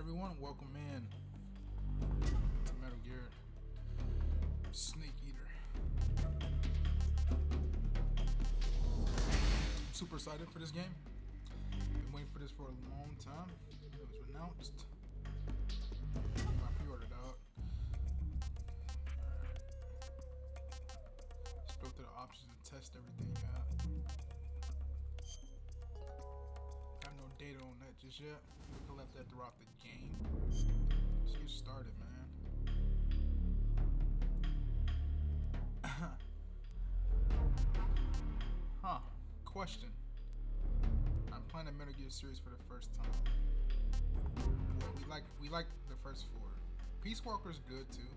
everyone, welcome in to Metal Gear Snake Eater. I'm super excited for this game. Been waiting for this for a long time. It was announced. I pre-ordered out. Alright. Let's go through the options and test everything out. Got no data on that just yet. We'll collect that throughout the game. Let's get started, man. Question. I'm playing the Metal Gear series for the first time. Well, we like the first four. Peace Walker's good too.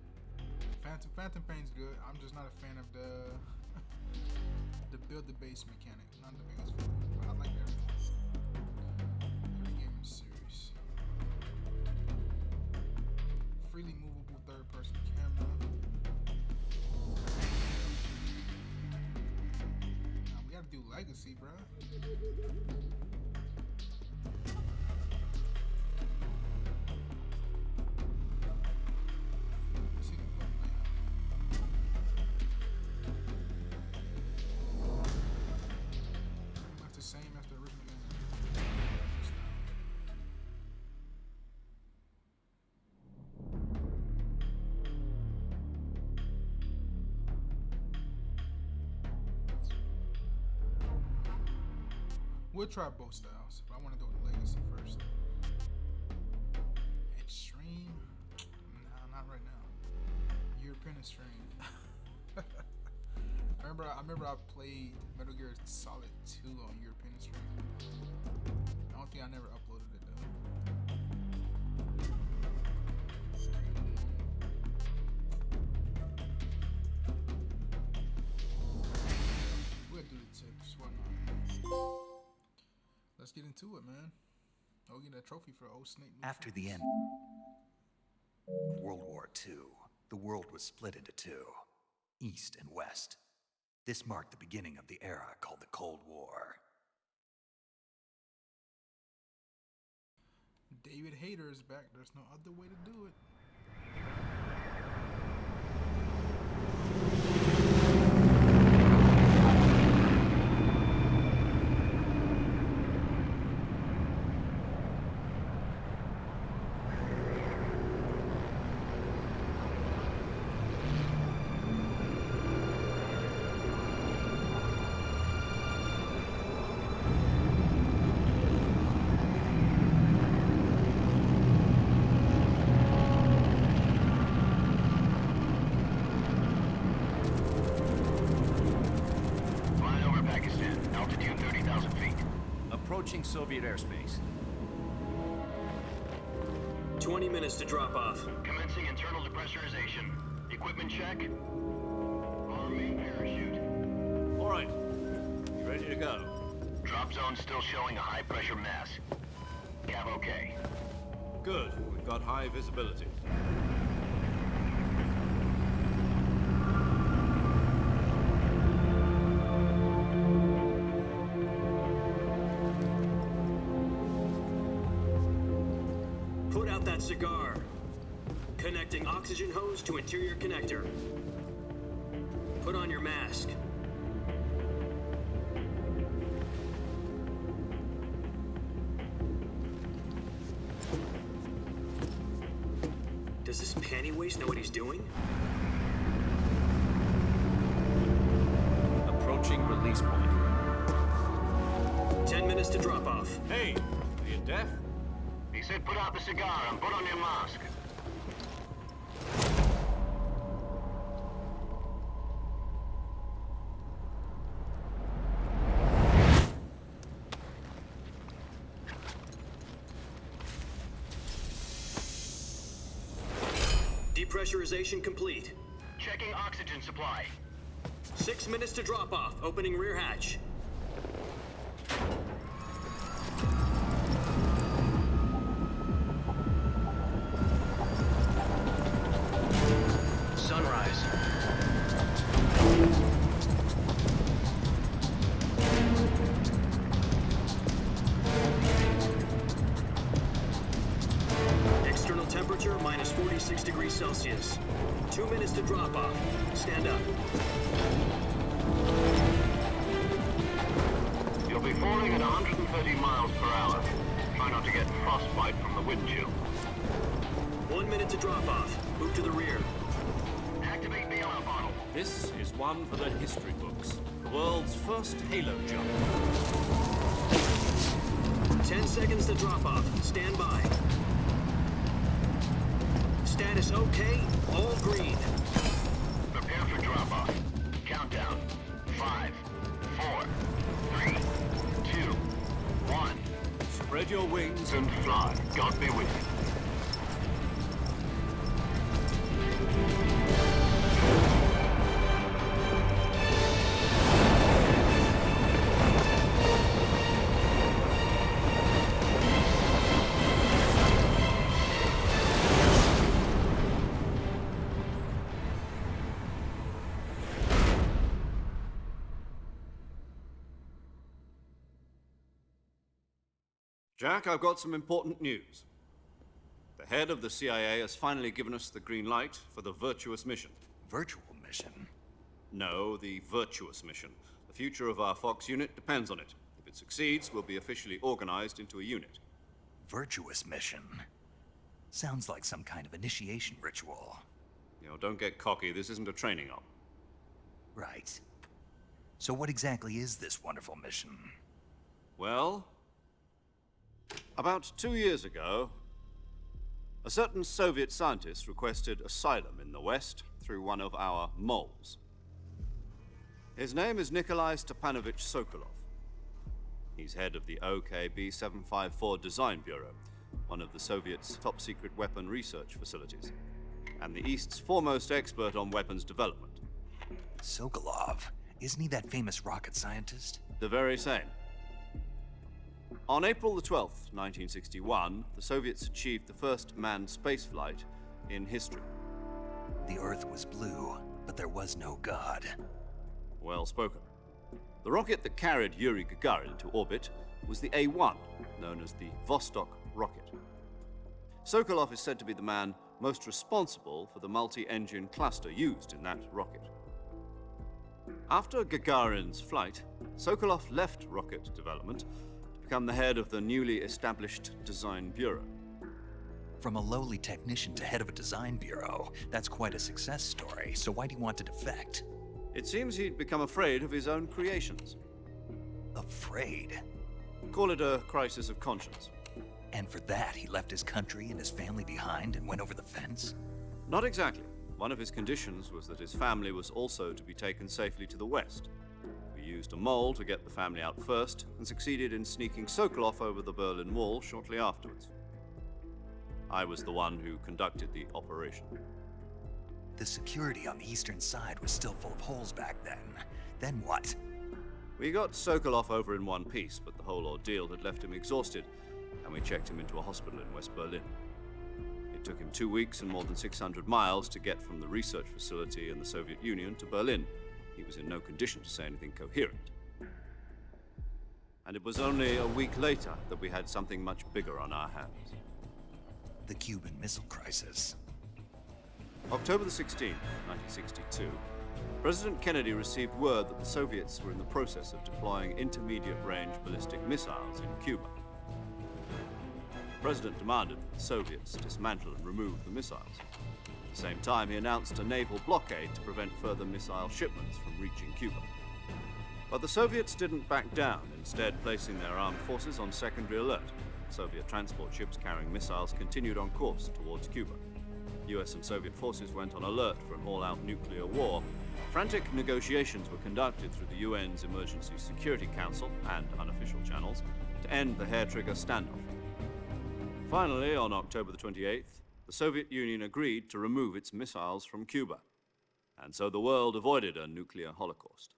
Phantom Pain's good. I'm just not a fan of the build the base mechanic. Not the biggest fan, but I like every game in the series. Freely movable third-person camera. Now we gotta do Legacy, bro. Same as the original game. We'll try both styles, but I want to go with Legacy first. Extreme? Nah, not right now. European Extreme. I remember I played Metal Gear Solid 2 on European Extreme. I don't think I never uploaded it though. We'll do the tips, why not? Let's get into it, man. I'll get a trophy for old Snake. After the end of World War II, the world was split into two, East and West. This marked the beginning of the era called the Cold War. David Hayter is back. There's no other way to do it. Approaching Soviet airspace. 20 minutes to drop off. Commencing internal depressurization. Equipment check. Arm main parachute. All right. You ready to go? Drop zone still showing a high pressure mass. Cav okay. Good. We've got high visibility. That cigar. Connecting oxygen hose to interior connector. Put on your mask. Does this panty waste know what he's doing? Approaching release point. 10 minutes to drop off. Hey, are you deaf? He said put out the cigar and put on your mask. Depressurization complete. Checking oxygen supply. 6 minutes to drop off. Opening rear hatch. Sunrise. degrees Celsius. 2 minutes to drop off. Stand up. You'll be falling at 130 miles per hour. Try not to get frostbite from the wind chill. 1 minute to drop off. Move to the rear. Activate bailout bottle. This is one for the history books. The world's first halo jump. 10 seconds to drop off. Stand by. Status okay. All green. Prepare for drop-off. Countdown. 5, 4, 3, 2, 1. Spread your wings And fly. God be with you. Jack, I've got some important news. The head of the CIA has finally given us the green light for the virtuous mission. Virtual mission? No, the virtuous mission. The future of our Fox unit depends on it. If it succeeds, we'll be officially organized into a unit. Virtuous mission? Sounds like some kind of initiation ritual. You know, don't get cocky. This isn't a training op. Right. So what exactly is this wonderful mission? Well, about 2 years ago, a certain Soviet scientist requested asylum in the West through one of our moles. His name is Nikolai Stepanovich Sokolov. He's head of the OKB 754 Design Bureau, one of the Soviets' top-secret weapon research facilities, and the East's foremost expert on weapons development. Sokolov? Isn't he that famous rocket scientist? The very same. On April the 12th, 1961, the Soviets achieved the first manned spaceflight in history. The Earth was blue, but there was no God. Well spoken. The rocket that carried Yuri Gagarin to orbit was the A-1, known as the Vostok rocket. Sokolov is said to be the man most responsible for the multi-engine cluster used in that rocket. After Gagarin's flight, Sokolov left rocket development to become the head of the newly established Design Bureau. From a lowly technician to head of a design bureau, that's quite a success story, so why do you want to defect? It seems he'd become afraid of his own creations. Afraid? Call it a crisis of conscience. And for that, he left his country and his family behind and went over the fence? Not exactly. One of his conditions was that his family was also to be taken safely to the West. We used a mole to get the family out first and succeeded in sneaking Sokolov over the Berlin Wall shortly afterwards. I was the one who conducted the operation. The security on the eastern side was still full of holes back then. Then what? We got Sokolov over in one piece, but the whole ordeal had left him exhausted, and we checked him into a hospital in West Berlin. It took him 2 weeks and more than 600 miles to get from the research facility in the Soviet Union to Berlin. He was in no condition to say anything coherent. And it was only a week later that we had something much bigger on our hands. The Cuban Missile Crisis. October the 16th, 1962, President Kennedy received word that the Soviets were in the process of deploying intermediate-range ballistic missiles in Cuba. The President demanded that the Soviets dismantle and remove the missiles. At the same time, he announced a naval blockade to prevent further missile shipments from reaching Cuba. But the Soviets didn't back down, instead placing their armed forces on secondary alert. Soviet transport ships carrying missiles continued on course towards Cuba. US and Soviet forces went on alert for an all-out nuclear war. Frantic negotiations were conducted through the UN's Emergency Security Council and unofficial channels to end the hair-trigger standoff. Finally, on October the 28th, the Soviet Union agreed to remove its missiles from Cuba, and so the world avoided a nuclear holocaust.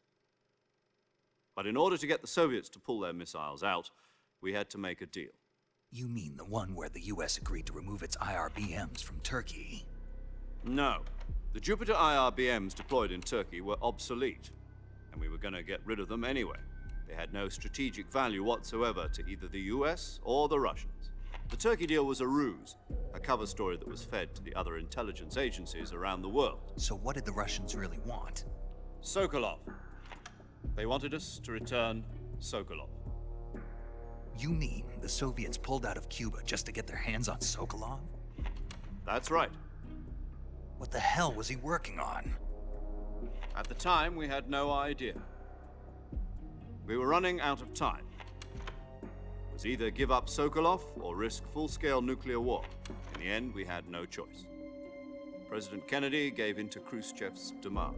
But in order to get the Soviets to pull their missiles out, we had to make a deal. You mean the one where the US agreed to remove its IRBMs from Turkey? No. The Jupiter IRBMs deployed in Turkey were obsolete, and we were going to get rid of them anyway. They had no strategic value whatsoever to either the US or the Russians. The Turkey deal was a ruse, a cover story that was fed to the other intelligence agencies around the world. So what did the Russians really want? Sokolov. They wanted us to return Sokolov. You mean the Soviets pulled out of Cuba just to get their hands on Sokolov? That's right. What the hell was he working on? At the time, we had no idea. We were running out of time. It was either give up Sokolov or risk full-scale nuclear war. In the end, we had no choice. President Kennedy gave in to Khrushchev's demand.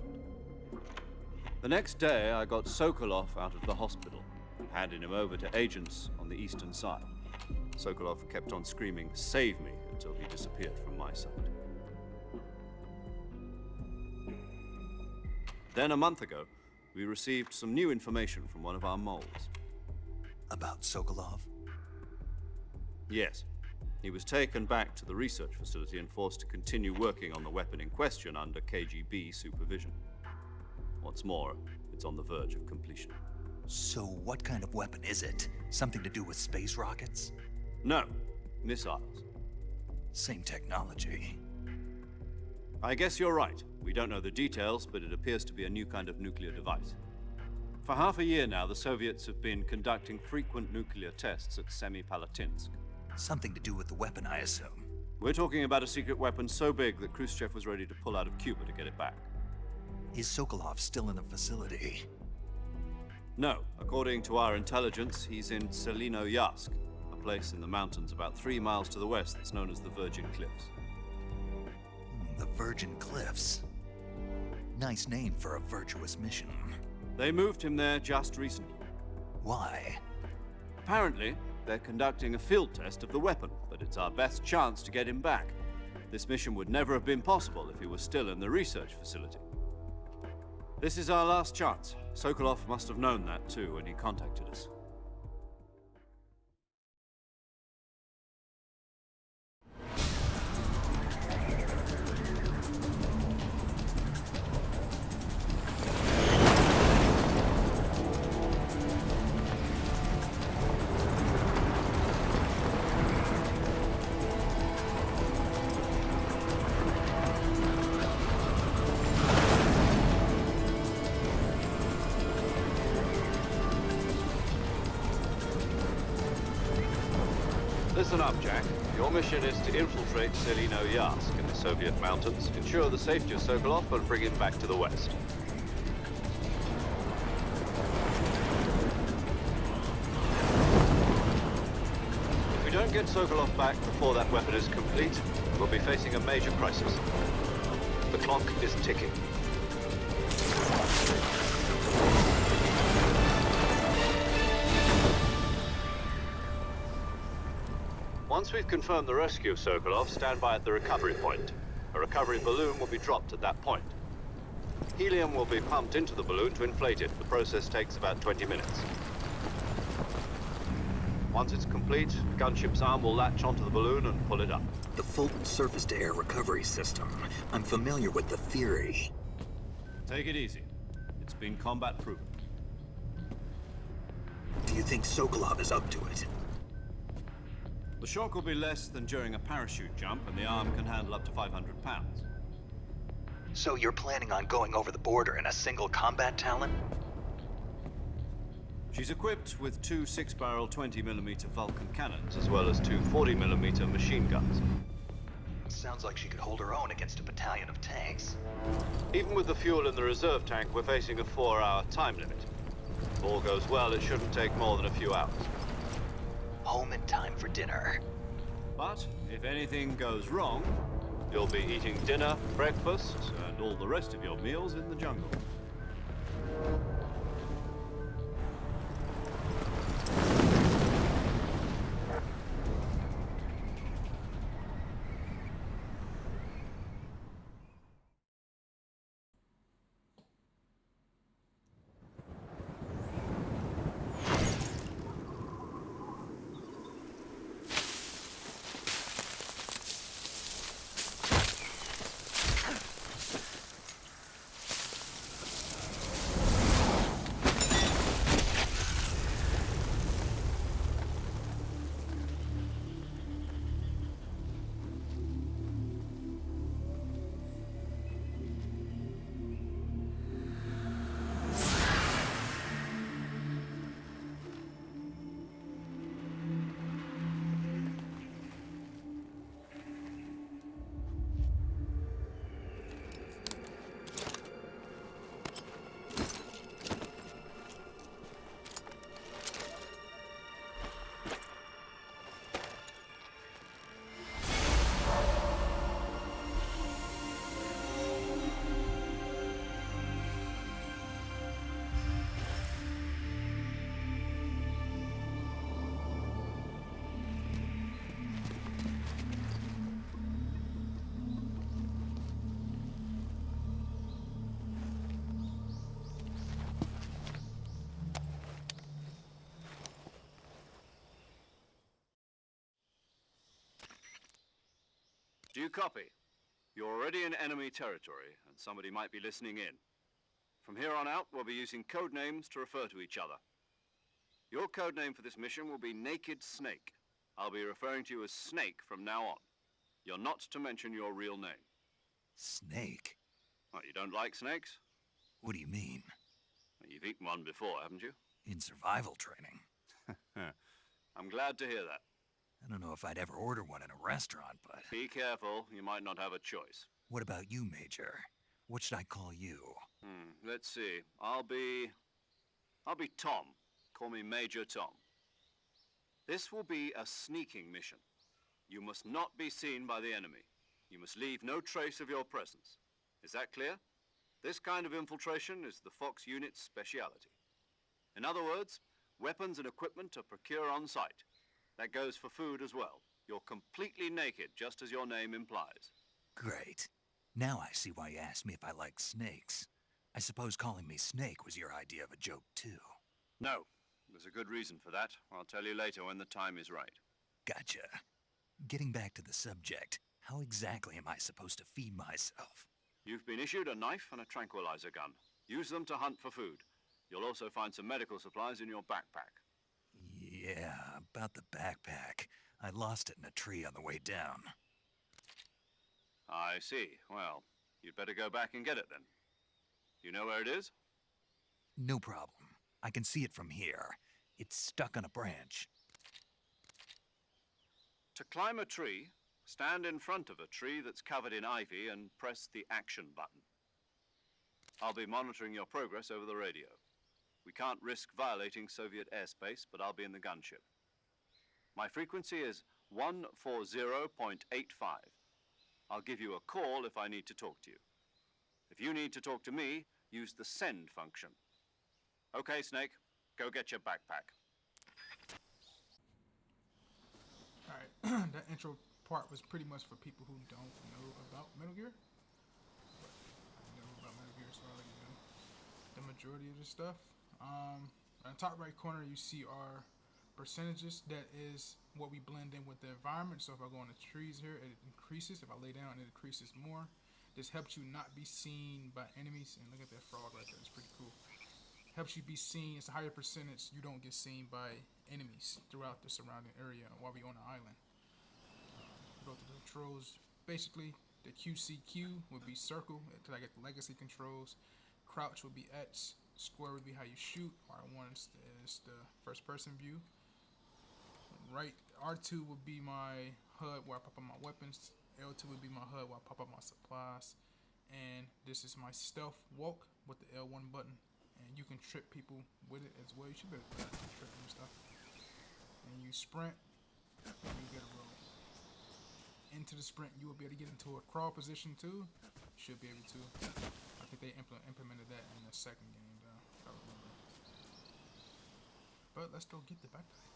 The next day, I got Sokolov out of the hospital and handed him over to agents on the eastern side. Sokolov kept on screaming, "Save me," until he disappeared from my sight. Then, a month ago, we received some new information from one of our moles. About Sokolov? Yes. He was taken back to the research facility and forced to continue working on the weapon in question under KGB supervision. What's more, it's on the verge of completion. So what kind of weapon is it? Something to do with space rockets? No, missiles. Same technology. I guess you're right. We don't know the details, but it appears to be a new kind of nuclear device. For half a year now, the Soviets have been conducting frequent nuclear tests at Semipalatinsk. Something to do with the weapon, I assume. We're talking about a secret weapon so big that Khrushchev was ready to pull out of Cuba to get it back. Is Sokolov still in the facility? No, according to our intelligence, he's in Selino-Yarsk, a place in the mountains about 3 miles to the west that's known as the Virgin Cliffs. The Virgin Cliffs. Nice name for a virtuous mission. They moved him there just recently. Why? Apparently, they're conducting a field test of the weapon, but it's our best chance to get him back. This mission would never have been possible if he was still in the research facility. This is our last chance. Sokolov must have known that too when he contacted us. Listen up, Jack. Your mission is to infiltrate Selino-Yarsk in the Soviet mountains, ensure the safety of Sokolov, and bring him back to the West. If we don't get Sokolov back before that weapon is complete, we'll be facing a major crisis. The clock is ticking. Once we've confirmed the rescue of Sokolov, stand by at the recovery point. A recovery balloon will be dropped at that point. Helium will be pumped into the balloon to inflate it. The process takes about 20 minutes. Once it's complete, the gunship's arm will latch onto the balloon and pull it up. The Fulton surface-to-air recovery system. I'm familiar with the theory. Take it easy. It's been combat-proven. Do you think Sokolov is up to it? The shock will be less than during a parachute jump, and the arm can handle up to 500 pounds. So you're planning on going over the border in a single combat Talon? She's equipped with 2 6-barrel 20mm Vulcan cannons, as well as 2 40mm machine guns. Sounds like she could hold her own against a battalion of tanks. Even with the fuel in the reserve tank, we're facing a 4-hour time limit. If all goes well, it shouldn't take more than a few hours. Home in time for dinner. But if anything goes wrong, you'll be eating dinner, breakfast, and all the rest of your meals in the jungle. you copy? You're already in enemy territory, and somebody might be listening in. From here on out, we'll be using code names to refer to each other. Your code name for this mission will be Naked Snake. I'll be referring to you as Snake from now on. You're not to mention your real name. Snake? What, you don't like snakes? What do you mean? Well, you've eaten one before, haven't you? In survival training? I'm glad to hear that. I don't know if I'd ever order one in a restaurant, but... Be careful, you might not have a choice. What about you, Major? What should I call you? Let's see. I'll be Tom. Call me Major Tom. This will be a sneaking mission. You must not be seen by the enemy. You must leave no trace of your presence. Is that clear? This kind of infiltration is the Fox unit's speciality. In other words, weapons and equipment are procured on site. That goes for food as well. You're completely naked, just as your name implies. Great. Now I see why you asked me if I like snakes. I suppose calling me Snake was your idea of a joke, too. No. There's a good reason for that. I'll tell you later when the time is right. Gotcha. Getting back to the subject, how exactly am I supposed to feed myself? You've been issued a knife and a tranquilizer gun. Use them to hunt for food. You'll also find some medical supplies in your backpack. Yeah, about the backpack. I lost it in a tree on the way down. I see. Well, you'd better go back and get it then. You know where it is? No problem. I can see it from here. It's stuck on a branch. To climb a tree, stand in front of a tree that's covered in ivy and press the action button. I'll be monitoring your progress over the radio. We can't risk violating Soviet airspace, but I'll be in the gunship. My frequency is 140.85. I'll give you a call if I need to talk to you. If you need to talk to me, use the send function. Okay, Snake, go get your backpack. Alright, that intro part was pretty much for people who don't know about Metal Gear. But I know about Metal Gear, so I'll let you know the majority of the stuff. On the top right corner, you see our percentages. That is what we blend in with the environment. So if I go on the trees here, it increases. If I lay down, it decreases more. This helps you not be seen by enemies. And look at that frog right there. It's pretty cool. Helps you be seen. It's a higher percentage. You don't get seen by enemies throughout the surrounding area while we're on the island. Go to the controls. Basically, the QCQ would be circle until I get the legacy controls. Crouch would be X. Square would be how you shoot. R1 is the first person view. Right, R2 would be my HUD where I pop up my weapons. L2 would be my HUD where I pop up my supplies. And this is my stealth walk with the L1 button. And you can trip people with it as well. You should be able to trip them and stuff. And you sprint, and you get a roll. Into the sprint, you will be able to get into a crawl position too. Should be able to. I think they implemented that in the second game, though, if I remember. But let's go get the backpack.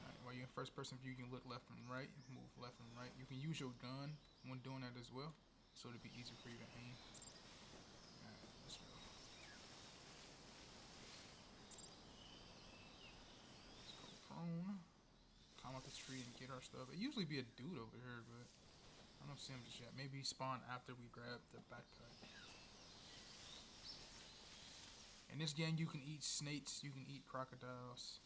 Alright, while you're in first person view, you can look left and right, move left and right. You can use your gun when doing that as well, so it'll be easier for you to aim. Alright, let's go. Let's go prone. Climb up the tree and get our stuff. It usually be a dude over here, but I don't see him just yet. Maybe he spawn after we grab the backpack. In this game, you can eat snakes, you can eat crocodiles,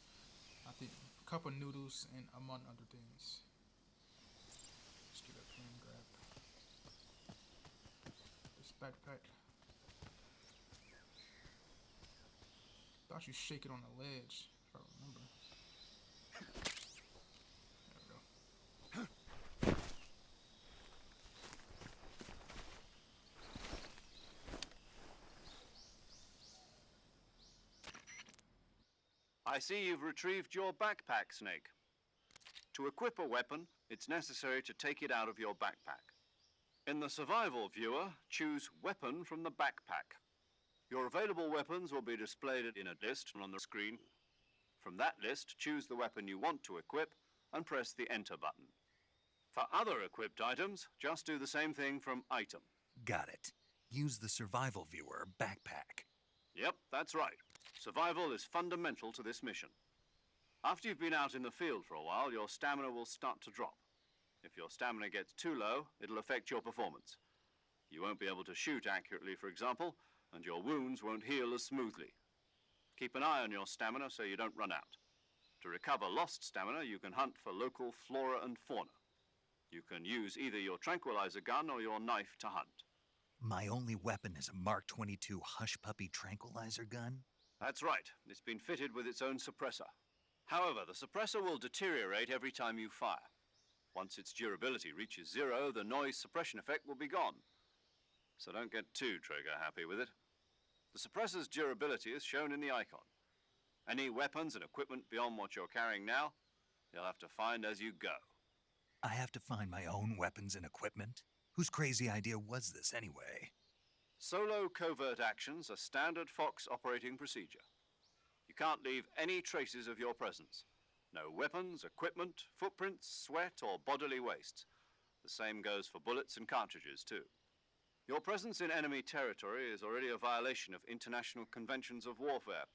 I think a couple noodles, and among other things. Let's get up here and grab this backpack. Thought you shake it on the ledge, if I remember. There we go. I see you've retrieved your backpack, Snake. To equip a weapon, it's necessary to take it out of your backpack. In the survival viewer, choose Weapon from the backpack. Your available weapons will be displayed in a list on the screen. From that list, choose the weapon you want to equip and press the Enter button. For other equipped items, just do the same thing from Item. Got it. Use the survival viewer backpack. Yep, that's right. Survival is fundamental to this mission. After you've been out in the field for a while, your stamina will start to drop. If your stamina gets too low, it'll affect your performance. You won't be able to shoot accurately, for example, and your wounds won't heal as smoothly. Keep an eye on your stamina so you don't run out. To recover lost stamina, you can hunt for local flora and fauna. You can use either your tranquilizer gun or your knife to hunt. My only weapon is a Mark 22 Hush Puppy tranquilizer gun? That's right. It's been fitted with its own suppressor. However, the suppressor will deteriorate every time you fire. Once its durability reaches 0, the noise suppression effect will be gone. So don't get too trigger happy with it. The suppressor's durability is shown in the icon. Any weapons and equipment beyond what you're carrying now, you'll have to find as you go. I have to find my own weapons and equipment? Whose crazy idea was this anyway? Solo covert actions are standard Fox operating procedure. You can't leave any traces of your presence. No weapons, equipment, footprints, sweat, or bodily waste. The same goes for bullets and cartridges, too. Your presence in enemy territory is already a violation of international conventions of warfare.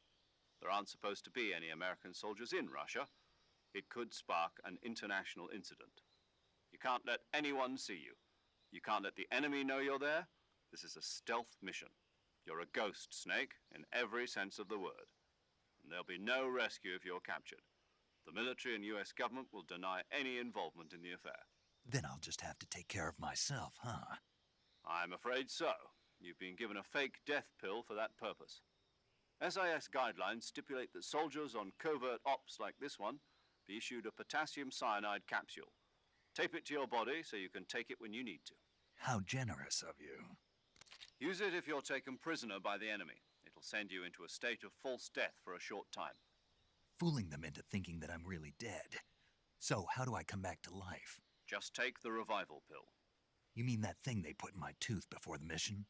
There aren't supposed to be any American soldiers in Russia. It could spark an international incident. You can't let anyone see you. You can't let the enemy know you're there. This is a stealth mission. You're a ghost, Snake, in every sense of the word. And there'll be no rescue if you're captured. The military and US government will deny any involvement in the affair. Then I'll just have to take care of myself, huh? I'm afraid so. You've been given a fake death pill for that purpose. SIS guidelines stipulate that soldiers on covert ops like this one be issued a potassium cyanide capsule. Tape it to your body so you can take it when you need to. How generous of you. Use it if you're taken prisoner by the enemy. It'll send you into a state of false death for a short time. Fooling them into thinking that I'm really dead. So, how do I come back to life? Just take the revival pill. You mean that thing they put in my tooth before the mission?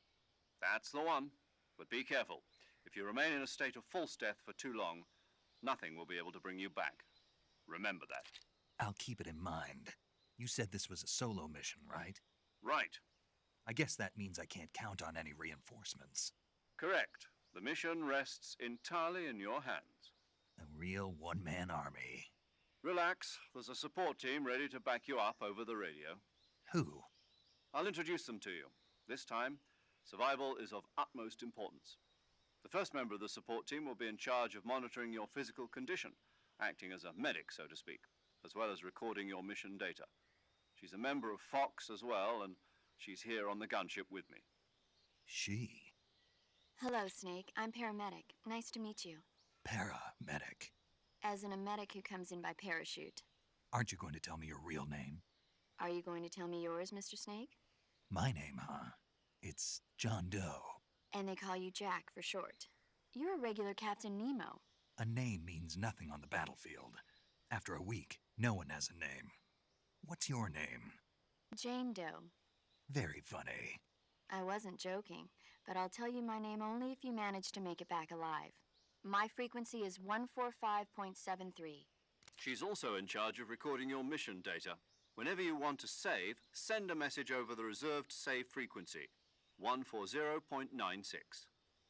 That's the one. But be careful. If you remain in a state of false death for too long, nothing will be able to bring you back. Remember that. I'll keep it in mind. You said this was a solo mission, right? Right. I guess that means I can't count on any reinforcements. Correct. The mission rests entirely in your hands. A real one-man army. Relax. There's a support team ready to back you up over the radio. Who? I'll introduce them to you. This time, survival is of utmost importance. The first member of the support team will be in charge of monitoring your physical condition, acting as a medic, so to speak, as well as recording your mission data. She's a member of Fox as well, and she's here on the gunship with me. She? Hello, Snake. I'm paramedic. Nice to meet you. Paramedic. As in a medic who comes in by parachute. Aren't you going to tell me your real name? Are you going to tell me yours, Mr. Snake? My name, huh? It's John Doe. And they call you Jack for short. You're a regular Captain Nemo. A name means nothing on the battlefield. After a week, no one has a name. What's your name? Jane Doe. Very funny. I wasn't joking, but I'll tell you my name only if you manage to make it back alive. My frequency is 145.73. She's also in charge of recording your mission data. Whenever you want to save, send a message over the reserved save frequency, 140.96.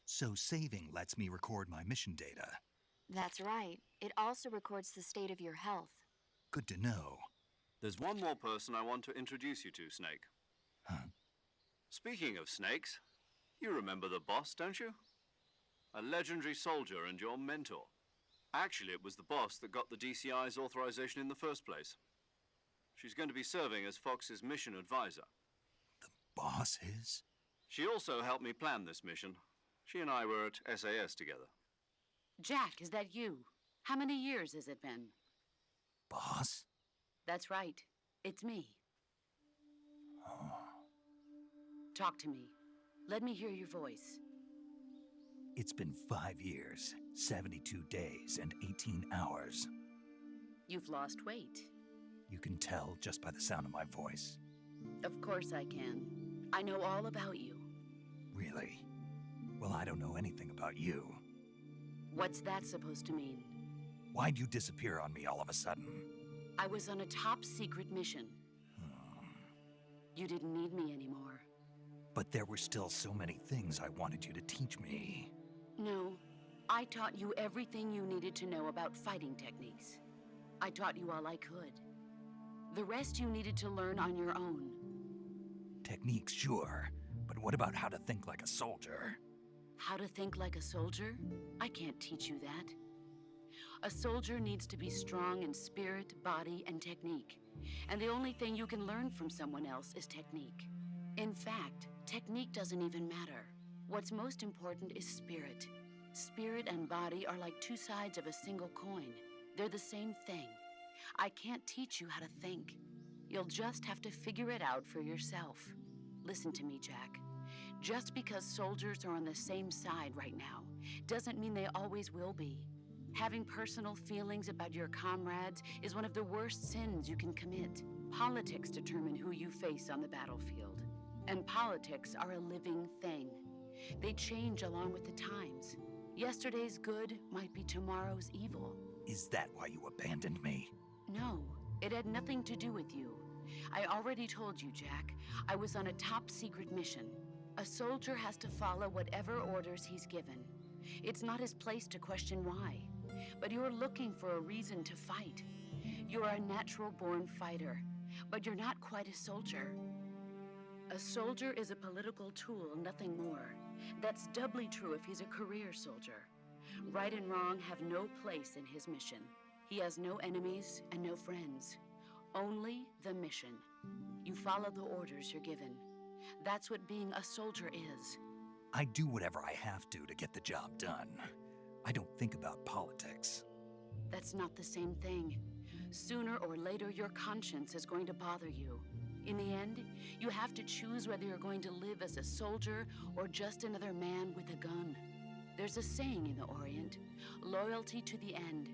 So saving lets me record my mission data. That's right. It also records the state of your health. Good to know. There's one more person I want to introduce you to, Snake. Huh? Speaking of snakes, you remember the boss, don't you? A legendary soldier and your mentor. Actually, it was the boss that got the DCI's authorization in the first place. She's going to be serving as Fox's mission advisor. The boss is? She also helped me plan this mission. She and I were at SAS together. Jack, is that you? How many years has it been? Boss? That's right. It's me. Oh. Talk to me. Let me hear your voice. It's been 5 years, 72 days, and 18 hours. You've lost weight. You can tell just by the sound of my voice. Of course I can. I know all about you. Really? Well, I don't know anything about you. What's that supposed to mean? Why'd you disappear on me all of a sudden? I was on a top-secret mission. You didn't need me anymore. But there were still so many things I wanted you to teach me. No, I taught you everything you needed to know about fighting techniques. I taught you all I could. The rest you needed to learn on your own. Techniques, sure. But what about how to think like a soldier? How to think like a soldier? I can't teach you that. A soldier needs to be strong in spirit, body, and technique. And the only thing you can learn from someone else is technique. In fact, technique doesn't even matter. What's most important is spirit. Spirit and body are like two sides of a single coin. They're the same thing. I can't teach you how to think. You'll just have to figure it out for yourself. Listen to me, Jack. Just because soldiers are on the same side right now doesn't mean they always will be. Having personal feelings about your comrades is one of the worst sins you can commit. Politics determine who you face on the battlefield. And politics are a living thing. They change along with the times. Yesterday's good might be tomorrow's evil. Is that why you abandoned me? No, it had nothing to do with you. I already told you, Jack. I was on a top-secret mission. A soldier has to follow whatever orders he's given. It's not his place to question why. But you're looking for a reason to fight. You're a natural-born fighter, but you're not quite a soldier. A soldier is a political tool, nothing more. That's doubly true if he's a career soldier. Right and wrong have no place in his mission. He has no enemies and no friends. Only the mission. You follow the orders you're given. That's what being a soldier is. I do whatever I have to get the job done. I don't think about politics. That's not the same thing. Sooner or later, your conscience is going to bother you. In the end, you have to choose whether you're going to live as a soldier or just another man with a gun. There's a saying in the Orient, loyalty to the end.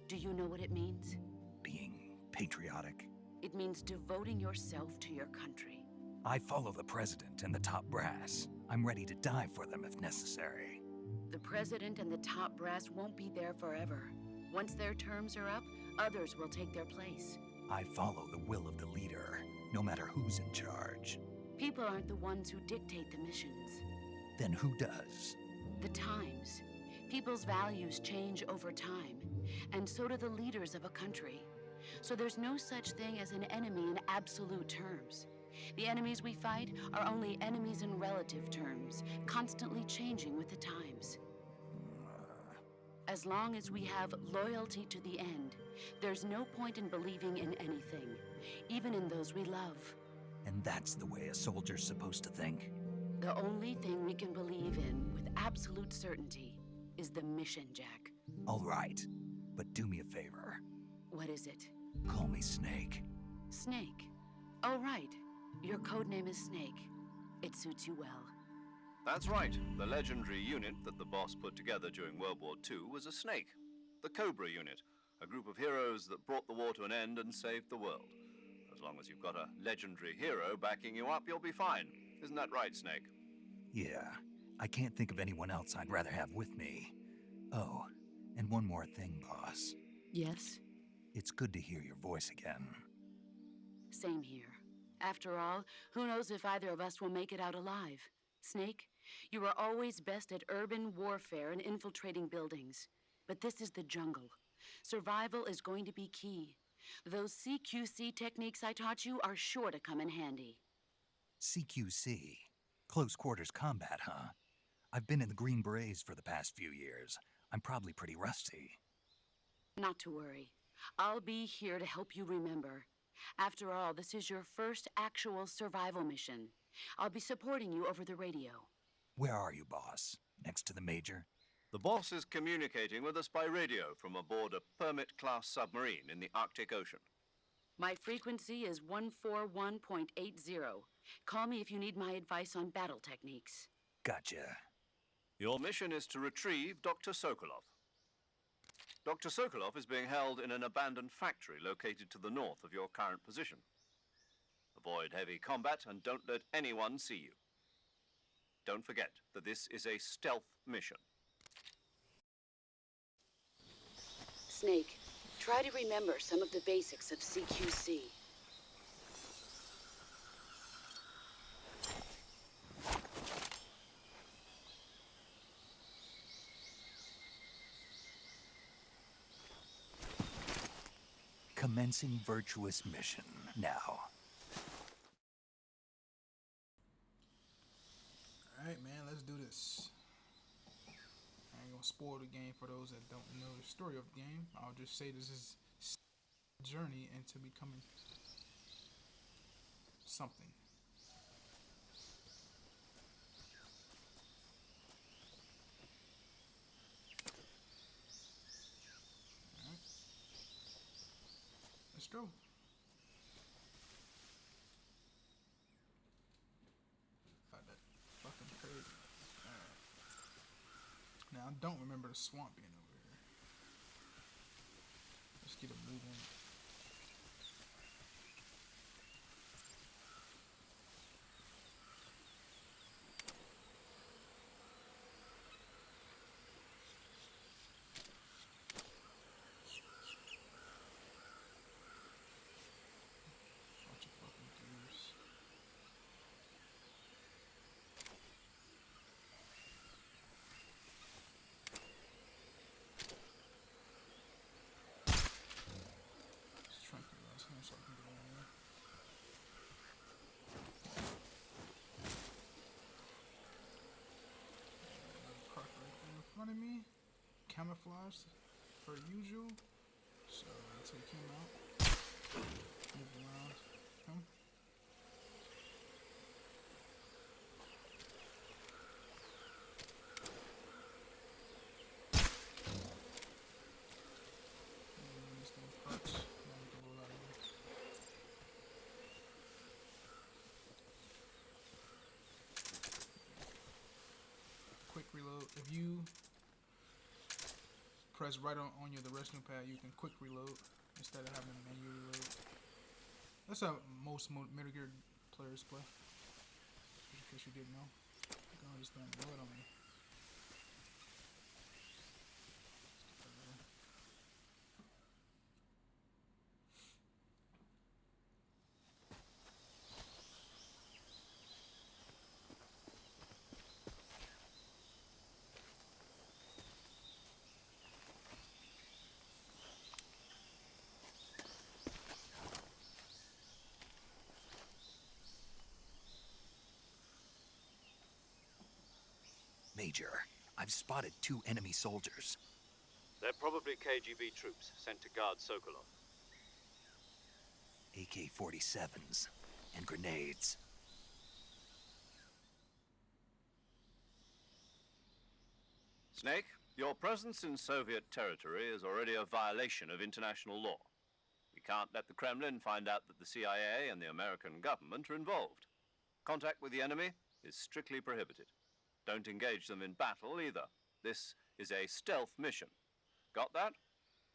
Do you know what it means? Being patriotic. It means devoting yourself to your country. I follow the president and the top brass. I'm ready to die for them if necessary. The president and the top brass won't be there forever. Once their terms are up, others will take their place. I follow the will of the leader, no matter who's in charge. People aren't the ones who dictate the missions. Then who does? The times. People's values change over time, and so do the leaders of a country. So there's no such thing as an enemy in absolute terms. The enemies we fight are only enemies in relative terms, constantly changing with the times. As long as we have loyalty to the end, there's no point in believing in anything, even in those we love. And that's the way a soldier's supposed to think? The only thing we can believe in with absolute certainty is the mission, Jack. All right, but do me a favor. What is it? Call me Snake. Snake. Oh, right. Your code name is Snake. It suits you well. That's right. The legendary unit that the boss put together during World War II was a snake. The Cobra unit, a group of heroes that brought the war to an end and saved the world. As long as you've got a legendary hero backing you up, you'll be fine. Isn't that right, Snake? Yeah, I can't think of anyone else I'd rather have with me. Oh, and one more thing, boss. Yes? It's good to hear your voice again. Same here. After all, who knows if either of us will make it out alive? Snake, you were always best at urban warfare and infiltrating buildings. But this is the jungle. Survival is going to be key. Those CQC techniques I taught you are sure to come in handy. CQC? Close quarters combat, huh? I've been in the Green Berets for the past few years. I'm probably pretty rusty. Not to worry. I'll be here to help you remember. After all, this is your first actual survival mission. I'll be supporting you over the radio. Where are you, boss? Next to the Major? The boss is communicating with us by radio from aboard a Permit-class submarine in the Arctic Ocean. My frequency is 141.80. Call me if you need my advice on battle techniques. Gotcha. Your mission is to retrieve Dr. Sokolov. Dr. Sokolov is being held in an abandoned factory located to the north of your current position. Avoid heavy combat and don't let anyone see you. Don't forget that this is a stealth mission. Snake, try to remember some of the basics of CQC. commencing virtuous mission now. Alright, man, let's do this. I ain't gonna spoil the game for those that don't know the story of the game. I'll just say this is a journey into becoming something. Alright. Let's go. Fucking crazy. Alright. Now I don't remember the swamp being over here. Let's get a move on. Bunch of fucking gears. Just trying to get around here so I can get over there. Another cart right there in front of me. Camouflage per usual. So I'll take him out. Move around him. These things parts. Now we can roll out of here. Quick reload. If you press right on the rescue pad, you can quick reload instead of having to manually reload. That's how most Metal Gear players play. Just in case you didn't know. Look at all this damn blood on me. Major, I've spotted 2 enemy soldiers. They're probably KGB troops sent to guard Sokolov. AK-47s and grenades. Snake, your presence in Soviet territory is already a violation of international law. We can't let the Kremlin find out that the CIA and the American government are involved. Contact with the enemy is strictly prohibited. Don't engage them in battle either. This is a stealth mission. Got that?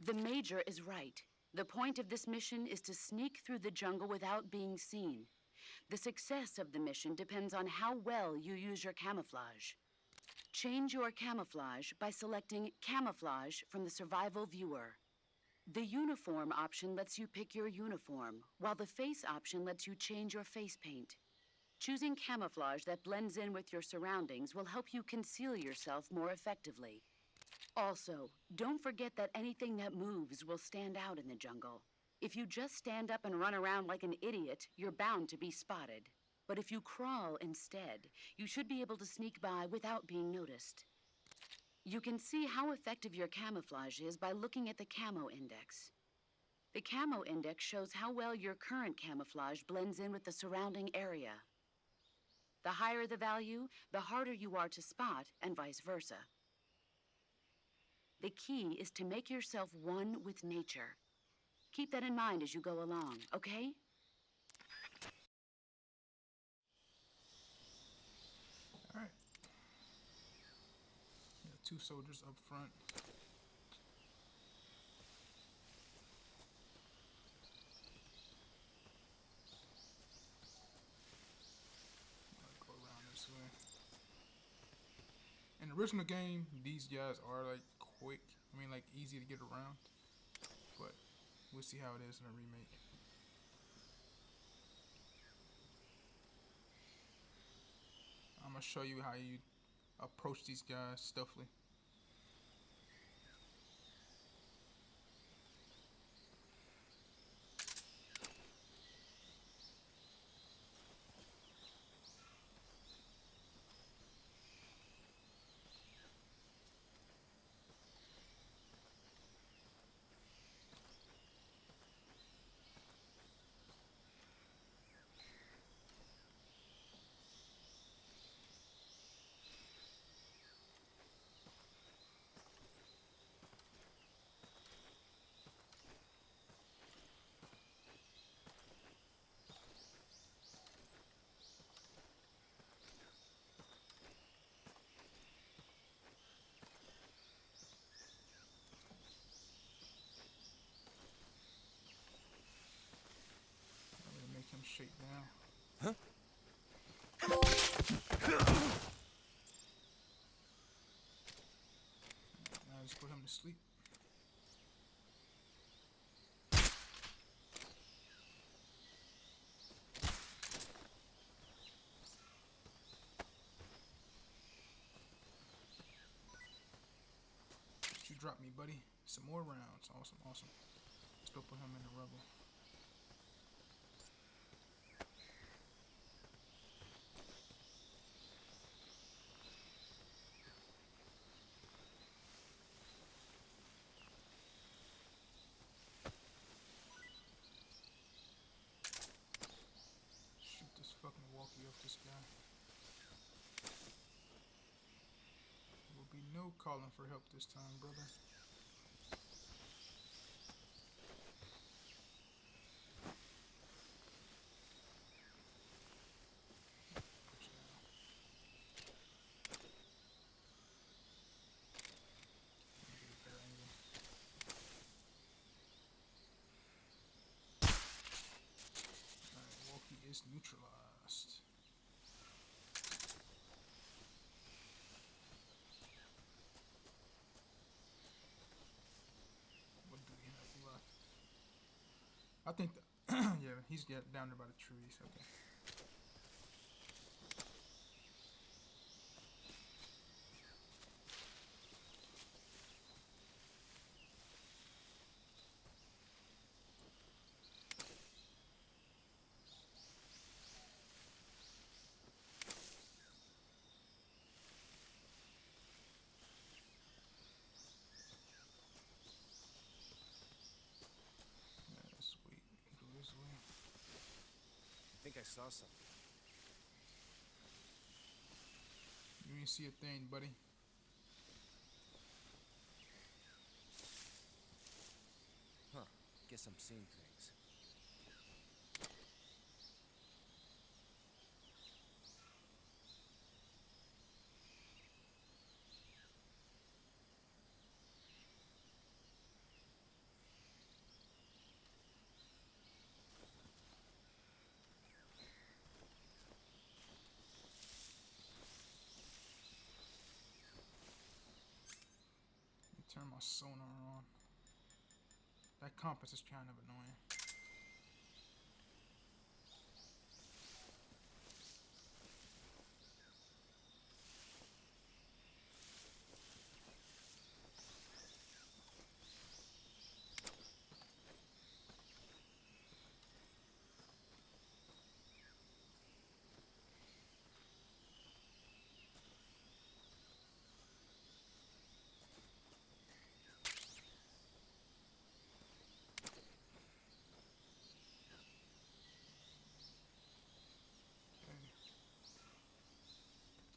The Major is right. The point of this mission is to sneak through the jungle without being seen. The success of the mission depends on how well you use your camouflage. Change your camouflage by selecting Camouflage from the Survival Viewer. The Uniform option lets you pick your uniform, while the Face option lets you change your face paint. Choosing camouflage that blends in with your surroundings will help you conceal yourself more effectively. Also, don't forget that anything that moves will stand out in the jungle. If you just stand up and run around like an idiot, you're bound to be spotted. But if you crawl instead, you should be able to sneak by without being noticed. You can see how effective your camouflage is by looking at the camo index. The camo index shows how well your current camouflage blends in with the surrounding area. The higher the value, the harder you are to spot, and vice versa. The key is to make yourself one with nature. Keep that in mind as you go along, okay? Alright. Yeah, 2 soldiers up front. I'll go around this way. In the original game, these guys are like quick. I mean, like easy to get around. But we'll see how it is in a remake. I'm gonna show you how you approach these guys stealthily. straight down. Huh? Now just put him to sleep. You dropped me, buddy. Some more rounds. Awesome, awesome. Let's go put him in the rubble. Shoot this fucking walkie off this guy. There will be no calling for help this time, brother. Is neutralized. What do we have left? I think yeah, he's down there by the trees. Okay. I think I saw something. You didn't see a thing, buddy. Huh. Guess I'm seeing things. Turn my sonar on. That compass is kind of annoying.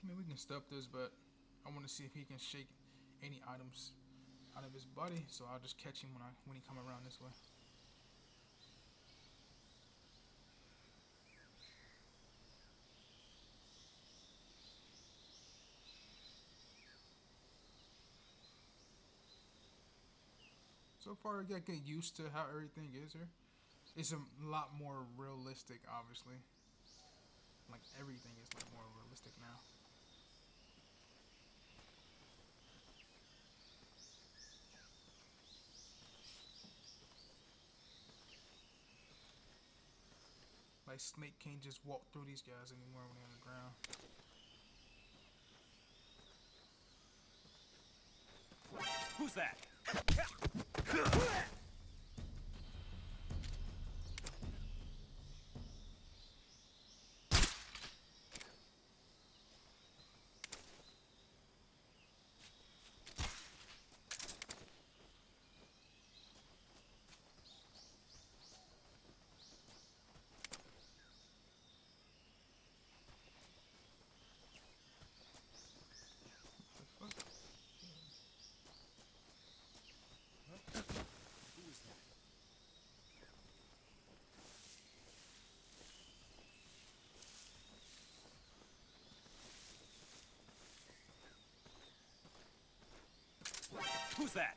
I mean, we can stuff this, but I want to see if he can shake any items out of his body, so I'll just catch him when he come around this way. So far, I got to get used to how everything is here. It's a lot more realistic, obviously. Like, everything is like more realistic now. Like, Snake can't just walk through these guys anymore when they're on the ground. Who's that? Who's that?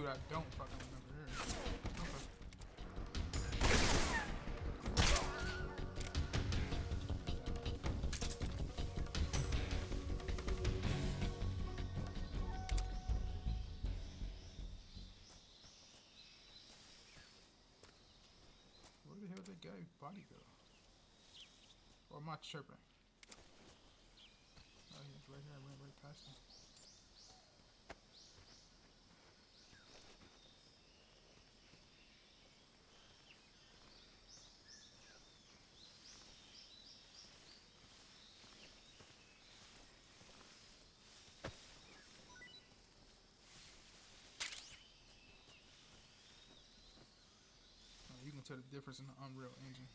dude I don't fucking remember here. Okay. Where the hell did that guy's body go? Or am I chirping? Oh, he's right here. I went right past him. You can tell the difference in the Unreal Engine.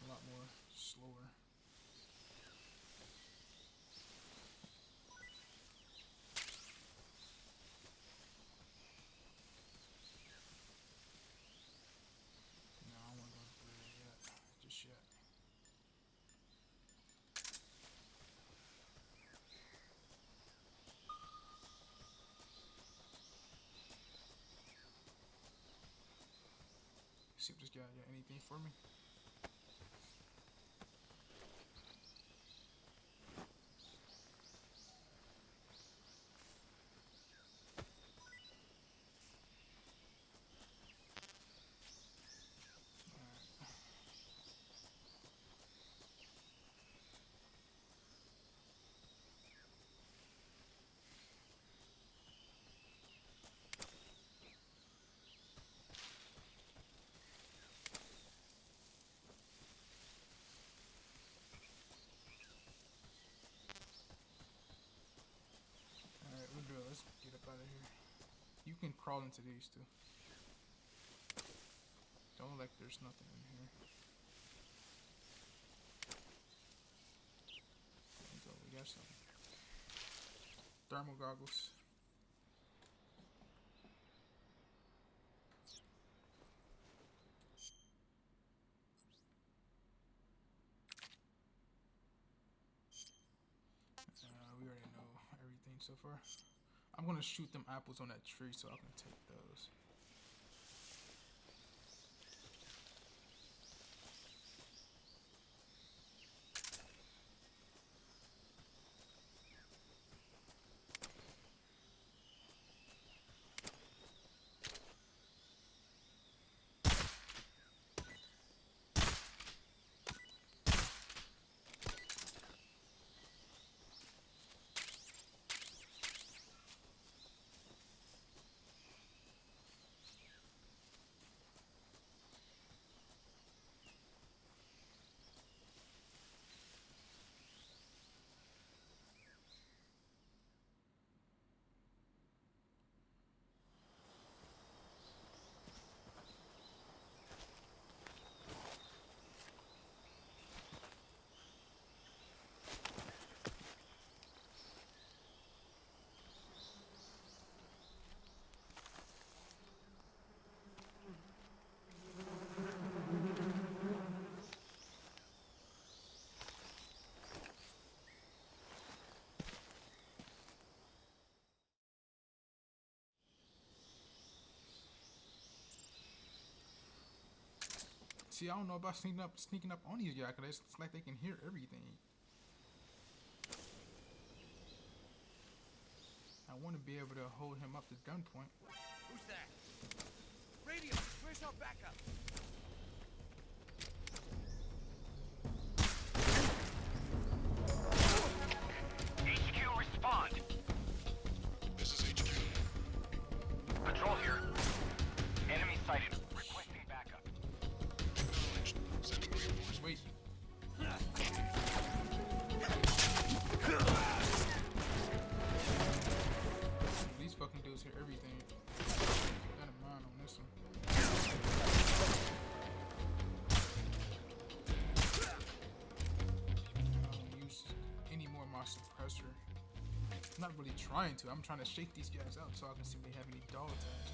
A lot more slower. No, I don't want to go through there yet. Just yet. See if this guy got anything for me. Let's get up out of here. You can crawl into these too. Don't look like there's nothing in here. There we go, we got some thermal goggles. We already know everything so far. I'm gonna shoot them apples on that tree so I can take those. See, I don't know about sneaking up on these guys, because it's like they can hear everything. I want to be able to hold him up to gunpoint. Who's that? Radio, where's our backup? HQ, respond. This is HQ. Patrol here. Enemy sighted. Requesting backup. Acknowledged. Sending reinforcements. Wait. These fucking dudes hear everything. Keep that in mind on this one. I don't use any more of my suppressor. I'm not really trying to. I'm trying to shake these guys out so I can see if they have any dog tags.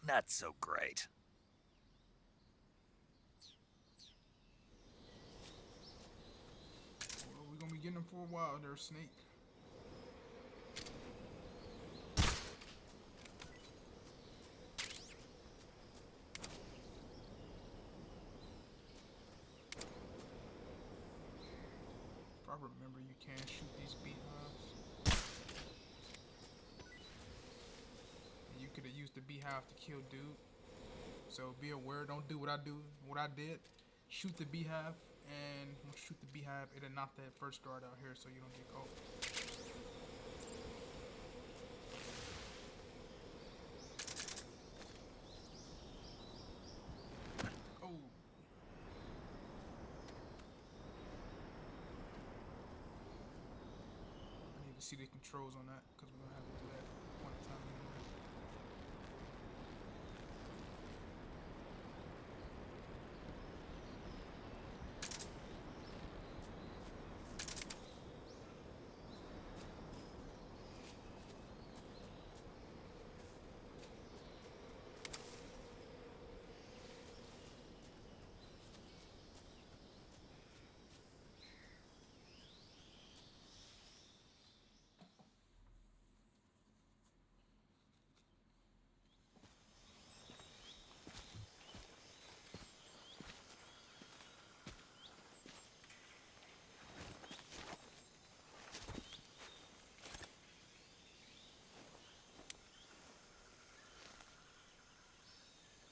not so great. Well, we're gonna be getting them for a while there, Snake. If I remember, you can shoot these beehives. And you could have used the beehive to kill dude. So be aware, don't do what I did. Shoot the beehive, and once you shoot the beehive, it'll knock that first guard out here so you don't get caught. Oh. I need to see the controls on that, because we're gonna have to do that at one point in time anyway.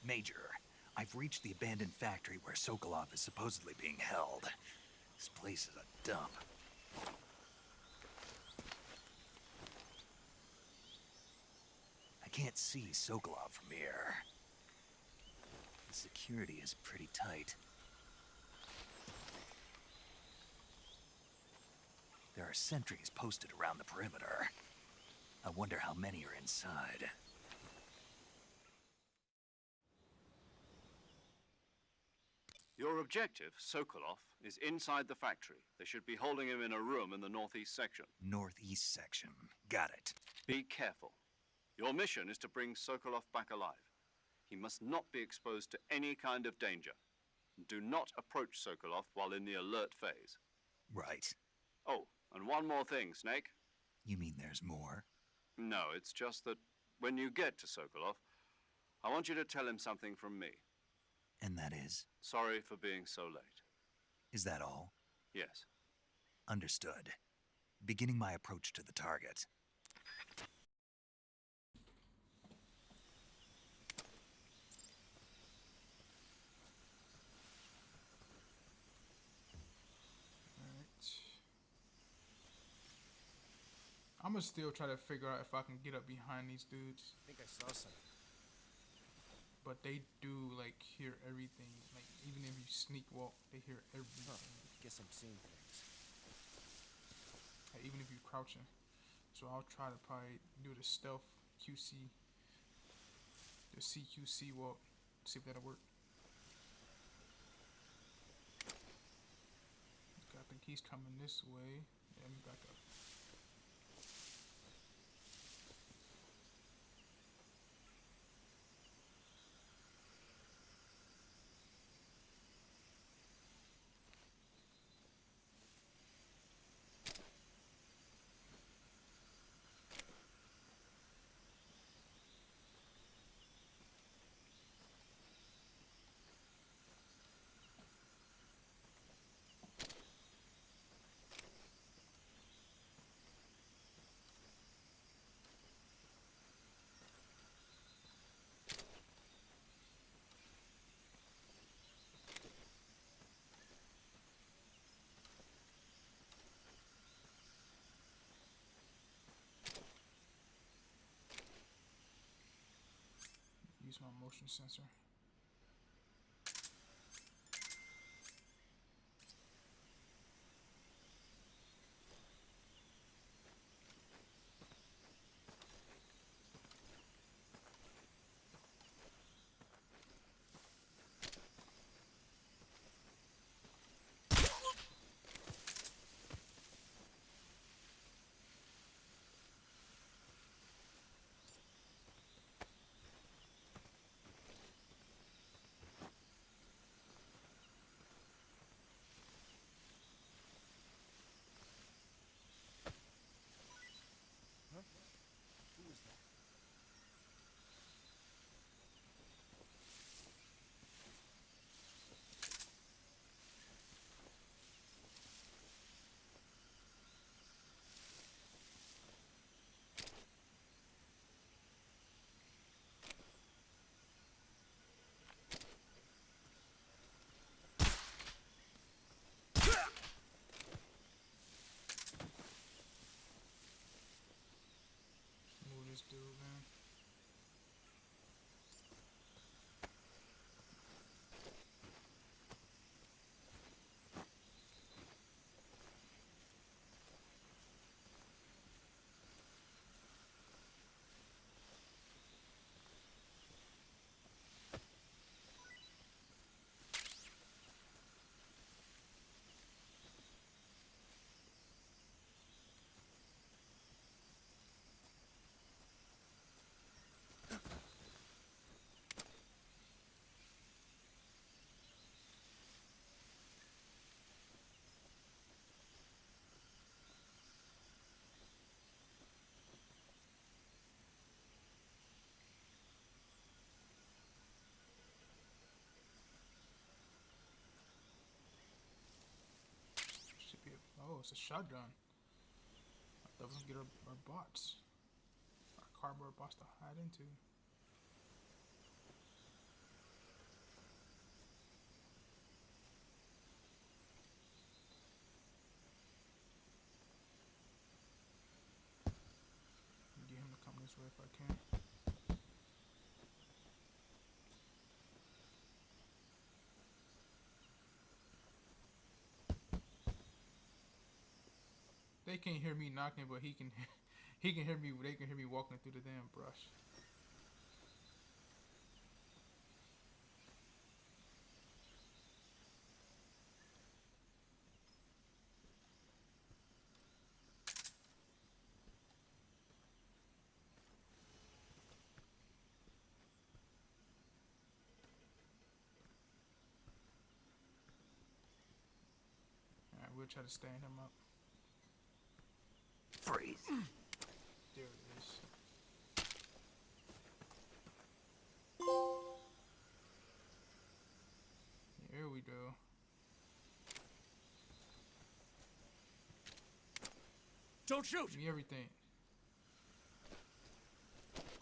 Major, I've reached the abandoned factory where Sokolov is supposedly being held. This place is a dump. I can't see Sokolov from here. The security is pretty tight. There are sentries posted around the perimeter. I wonder how many are inside. Your objective, Sokolov, is inside the factory. They should be holding him in a room in the northeast section. Northeast section. Got it. Be careful. Your mission is to bring Sokolov back alive. He must not be exposed to any kind of danger. Do not approach Sokolov while in the alert phase. Right. Oh, and one more thing, Snake. You mean there's more? No, it's just that when you get to Sokolov, I want you to tell him something from me. And that is? Sorry for being so late. Is that all? Yes. Understood. Beginning my approach to the target. Alright. I'm gonna still try to figure out if I can get up behind these dudes. I think I saw something. But they do, like, hear everything. Like, even if you sneak walk, they hear everything. Guess I'm seeing things. Like, even if you're crouching. So I'll try to probably do the stealth QC. The CQC walk. See if that'll work. Okay, I think he's coming this way. Yeah, let me back up. Use my motion sensor. it's a shotgun. I thought we could get our bots. Our cardboard bots to hide into. Get him to come this way if I can. They can't hear me knocking, but he can hear me. They can hear me walking through the damn brush. Alright, we'll try to stand him up. Freeze. There it is. There we go. Don't shoot! Give me everything.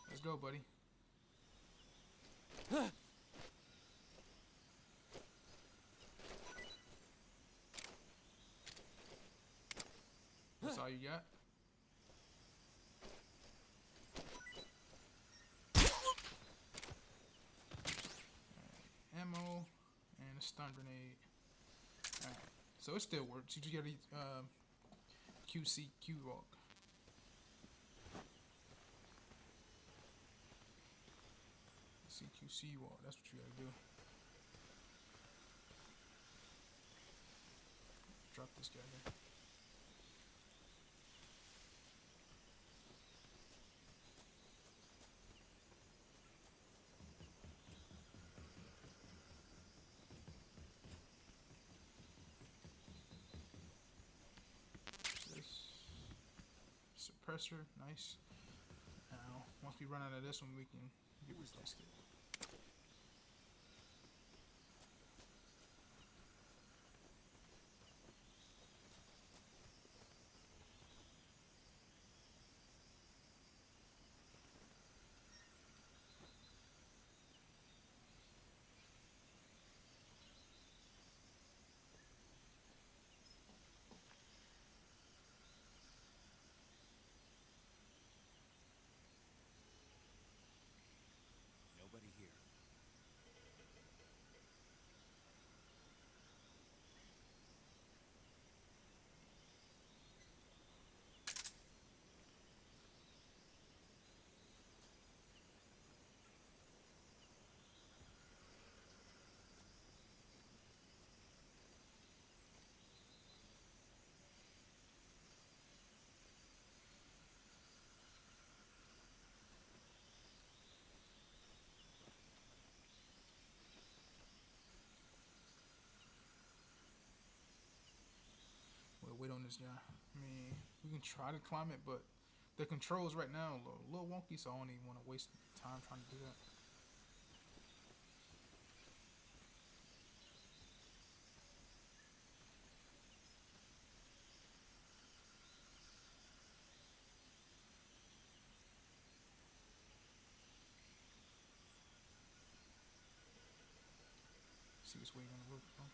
Let's go, buddy. That's all you got? Ammo and a stun grenade. Alright, so it still works. You just gotta QC walk. CQC walk. That's what you gotta do. Drop this guy here. Suppressor, nice. Now, once we run out of this one, we can get replaced it. Nobody here. We'll wait on this guy. I mean, we can try to climb it, but the controls right now are a little wonky, so I don't even want to waste time trying to do that. See which way you're gonna work from.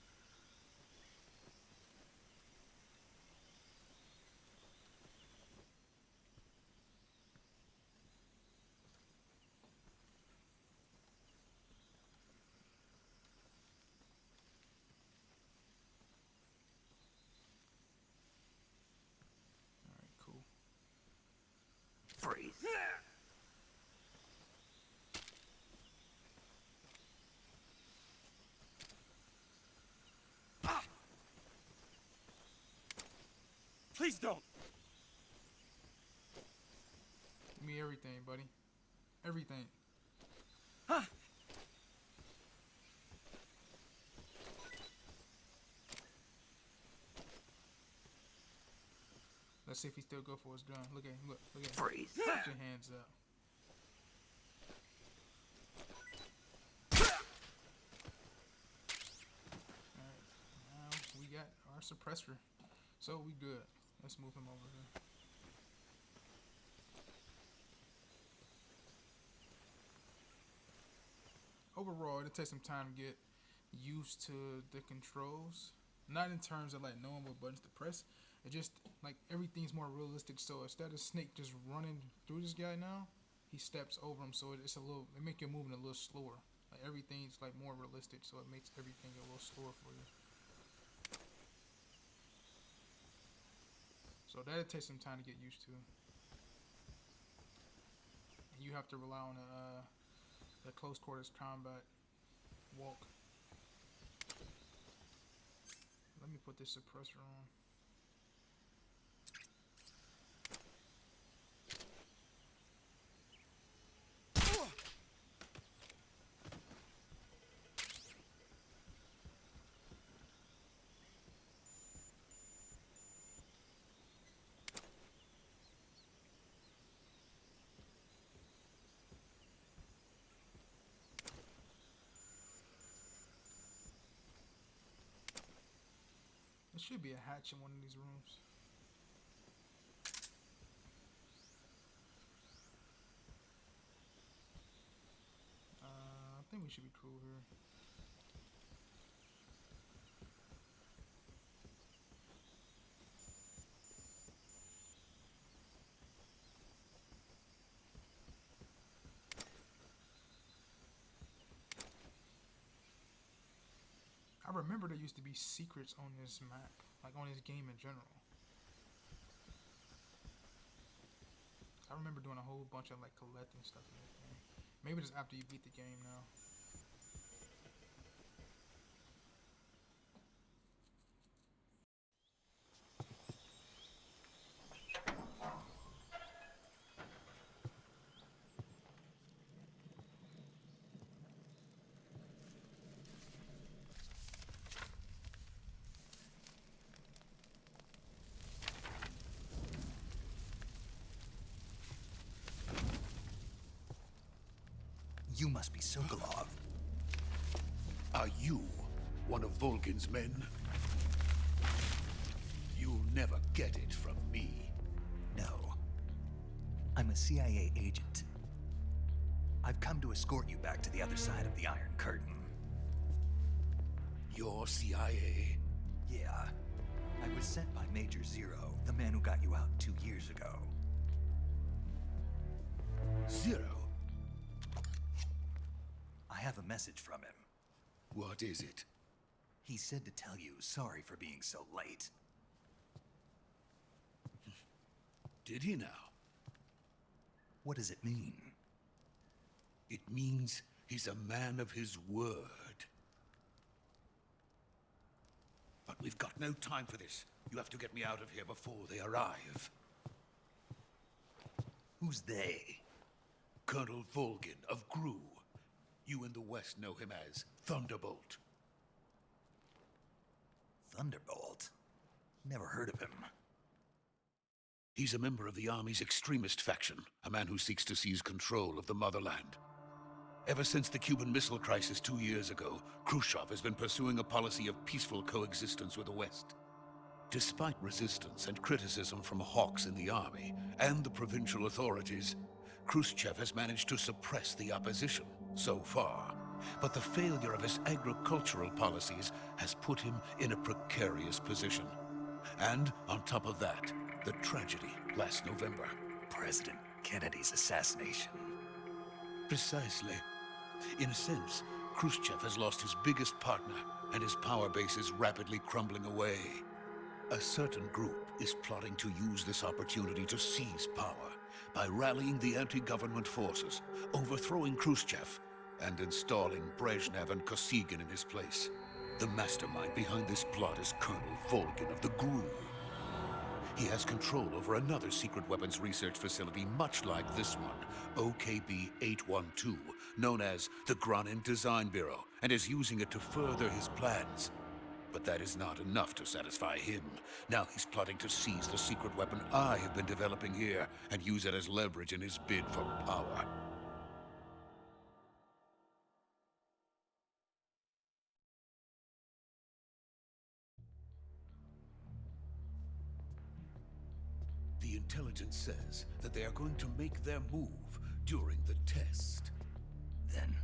Alright, cool. Freeze. Please don't! Give me everything, buddy. Everything. Huh? Let's see if he still go for his gun. Look at him. Look at him. Freeze. Put your hands up. Alright, now we got our suppressor. So we good. Let's move him over here. Overall, it takes some time to get used to the controls. Not in terms of like knowing what buttons to press. It just like everything's more realistic. So instead of Snake just running through this guy now, he steps over him. So it's a little, it make your movement a little slower. Like everything's like more realistic. So it makes everything a little slower for you. So that'll take some time to get used to. And you have to rely on the close quarters combat walk. Let me put this suppressor on. There should be a hatch in one of these rooms. I think we should be cool here. I remember there used to be secrets on this map, like on this game in general. I remember doing a whole bunch of like collecting stuff in this game. Maybe just after you beat the game now. You must be Sokolov. Are you one of Volgin's men? You'll never get it from me. No. I'm a CIA agent. I've come to escort you back to the other side of the Iron Curtain. You're CIA? Yeah. I was sent by Major Zero, the man who got you out 2 years ago. Zero? I have a message from him. What is it? He said to tell you sorry for being so late. Did he now? What does it mean? It means he's a man of his word. But we've got no time for this. You have to get me out of here before they arrive. Who's they? Colonel Volgin of Gru. You in the West know him as Thunderbolt. Thunderbolt? Never heard of him. He's a member of the Army's extremist faction, a man who seeks to seize control of the motherland. Ever since the Cuban Missile Crisis 2 years ago, Khrushchev has been pursuing a policy of peaceful coexistence with the West. Despite resistance and criticism from hawks in the Army and the provincial authorities, Khrushchev has managed to suppress the opposition so far. But the failure of his agricultural policies has put him in a precarious position. And on top of that, the tragedy last November. President Kennedy's assassination. Precisely. In a sense, Khrushchev has lost his biggest partner, and his power base is rapidly crumbling away. A certain group is plotting to use this opportunity to seize power by rallying the anti-government forces, overthrowing Khrushchev, and installing Brezhnev and Kosygin in his place. The mastermind behind this plot is Colonel Volgin of the GRU. He has control over another secret weapons research facility much like this one, OKB-812, known as the Granin Design Bureau, and is using it to further his plans. But that is not enough to satisfy him. Now he's plotting to seize the secret weapon I have been developing here and use it as leverage in his bid for power. intelligence says that they are going to make their move during the test. Then,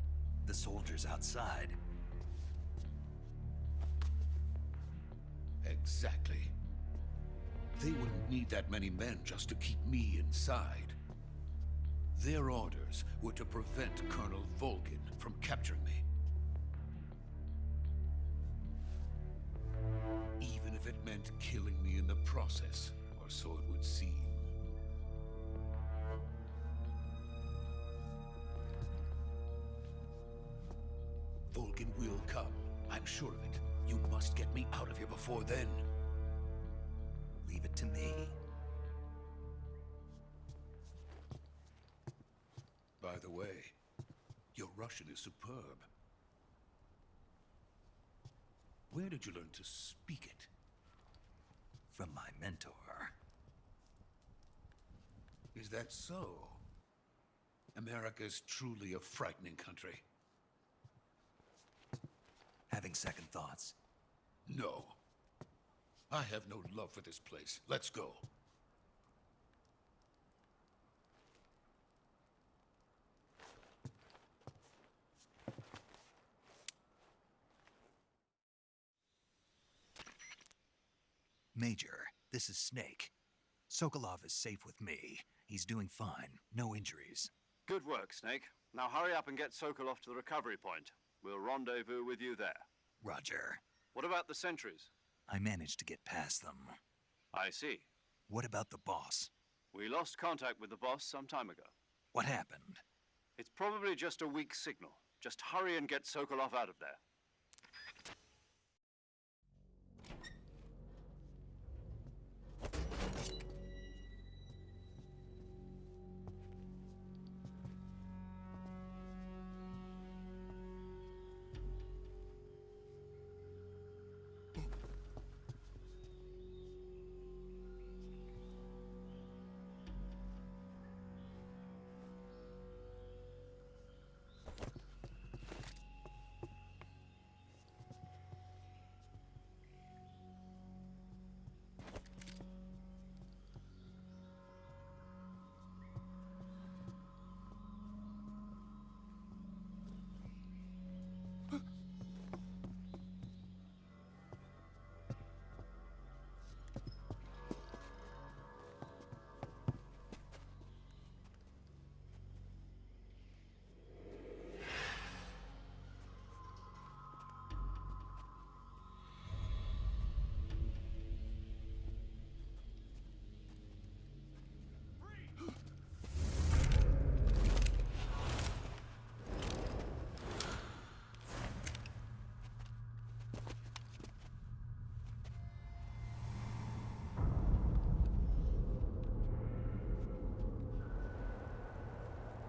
the soldiers outside. Exactly. They wouldn't need that many men just to keep me inside. Their orders were to prevent Colonel Volgin from capturing me. Even if it meant killing me in the process, or so it would seem. Volgin will come. I'm sure of it. You must get me out of here before then. Leave it to me. By the way, your Russian is superb. Where did you learn to speak it? From my mentor. Is that so? America's truly a frightening country. Having second thoughts? No. I have no love for this place. Let's go. Major, this is Snake. Sokolov is safe with me. He's doing fine. No injuries. Good work, Snake. Now hurry up and get Sokolov to the recovery point. We'll rendezvous with you there. Roger. What about the sentries? I managed to get past them. I see. What about the boss? We lost contact with the boss some time ago. What happened? It's probably just a weak signal. Just hurry and get Sokolov out of there.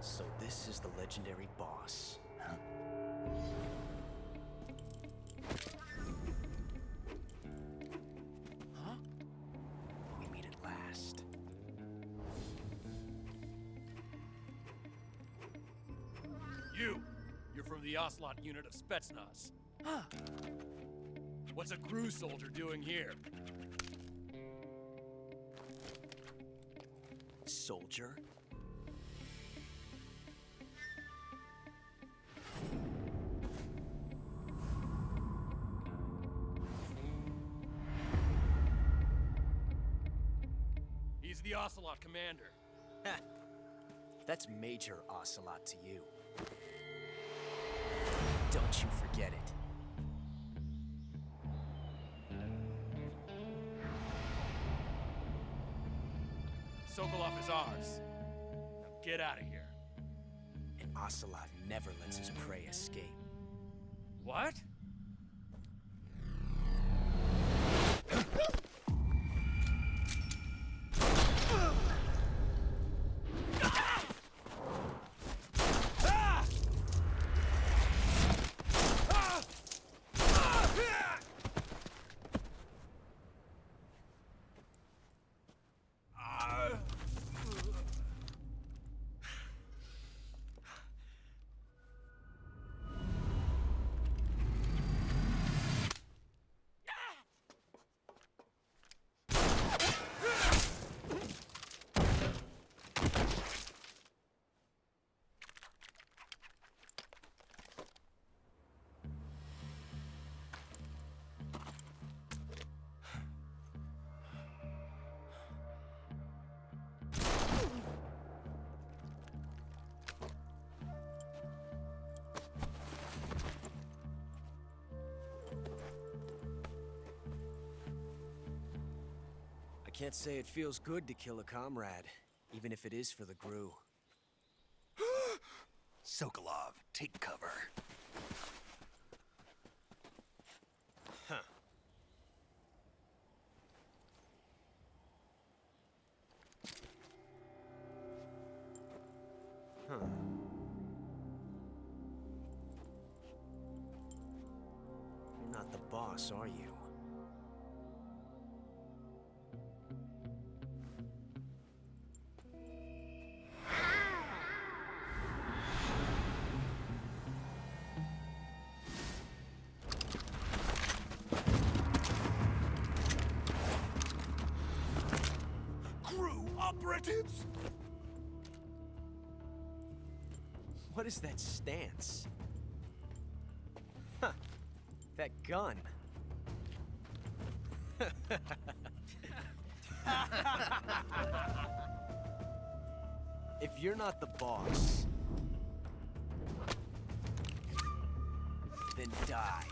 So this is the legendary boss. Huh? Huh? We meet at last. You're from the Ocelot unit of Spetsnaz. Huh. What's a crew soldier doing here? Soldier? He's the Ocelot commander. Ha! That's Major Ocelot to you. Don't you forget it. Sokolov is ours. Now get out of here. And Ocelot never lets his prey escape. What? Can't say it feels good to kill a comrade, even if it is for the Gru. Sokolov, take cover. Huh. Huh. You're not the boss, are you? Operatives! What is that stance? Huh. That gun. If you're not the boss, then die.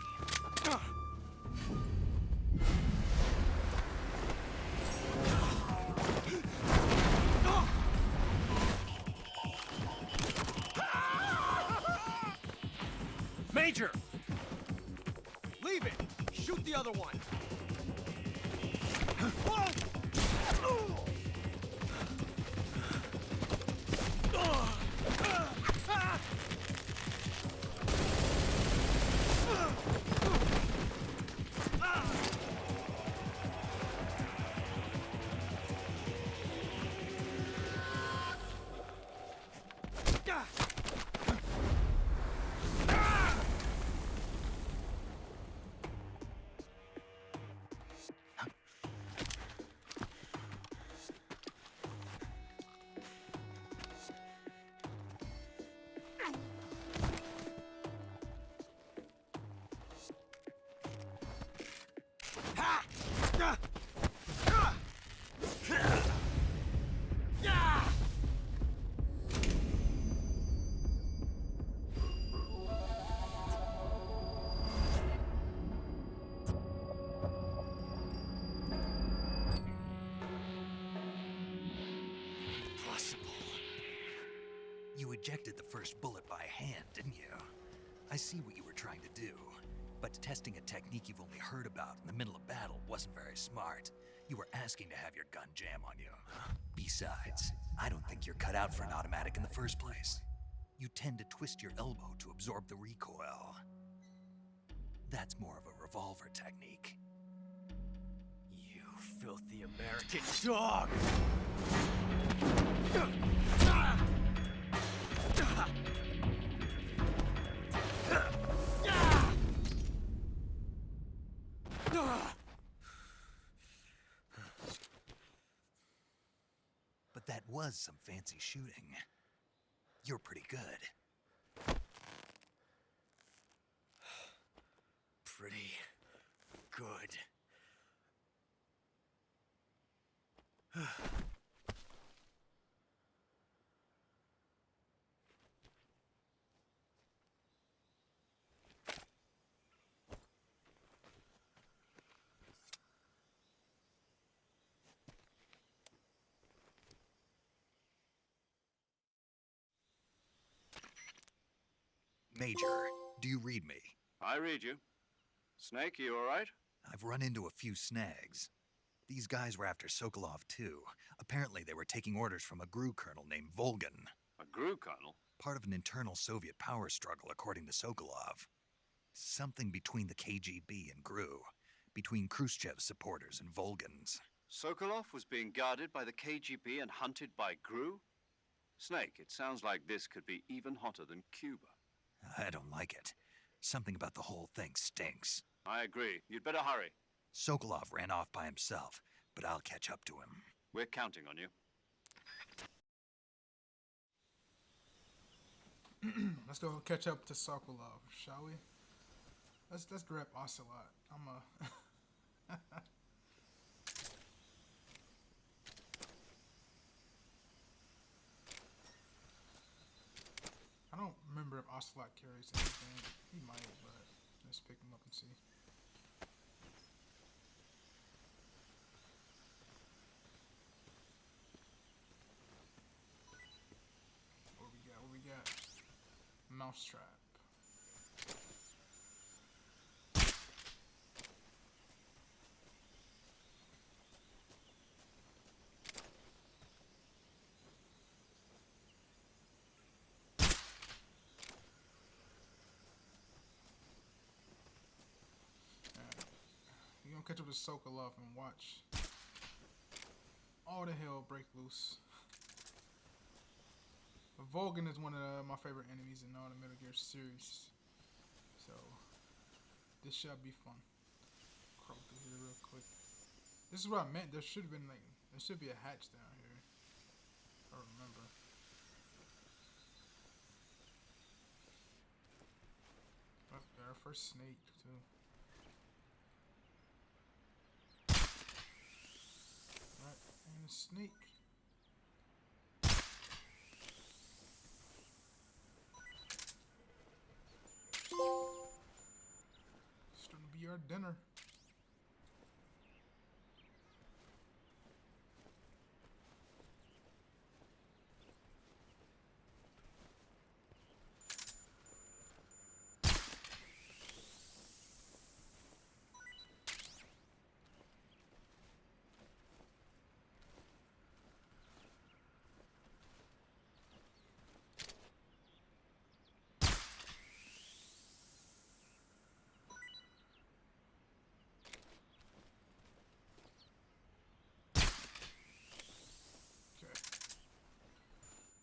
Major! Leave it! Shoot the other one! You ejected the first bullet by hand, didn't you? I see what you were trying to do. But testing a technique you've only heard about in the middle of battle wasn't very smart. You were asking to have your gun jam on you. Besides, I don't think you're cut out for an automatic in the first place. You tend to twist your elbow to absorb the recoil. That's more of a revolver technique. You filthy American dog! But that was some fancy shooting. You're pretty good. Pretty good. Major, do you read me? I read you. Snake, you all right? I've run into a few snags. These guys were after Sokolov too. Apparently they were taking orders from a GRU colonel named Volgan. A GRU colonel? Part of an internal Soviet power struggle, according to Sokolov. Something between the KGB and GRU. Between Khrushchev's supporters and Volgan's. Sokolov was being guarded by the KGB and hunted by GRU? Snake, it sounds like this could be even hotter than Cuba. I don't like it. Something about the whole thing stinks. I agree. You'd better hurry. Sokolov ran off by himself, but I'll catch up to him. We're counting on you. Let's go catch up to Sokolov, shall we? Let's grab Ocelot. I don't remember if Ocelot carries anything. He might, but let's pick him up and see. mousetrap. You're gonna catch up with Sokolov and watch all the hell break loose. Vulcan is one of my favorite enemies in all the Metal Gear series, so this shall be fun. Crawl through here real quick. This is what I meant. There should have been like, there should be a hatch down here. I remember. Oh, got our first snake too. Right, and a snake. It's gonna be our dinner.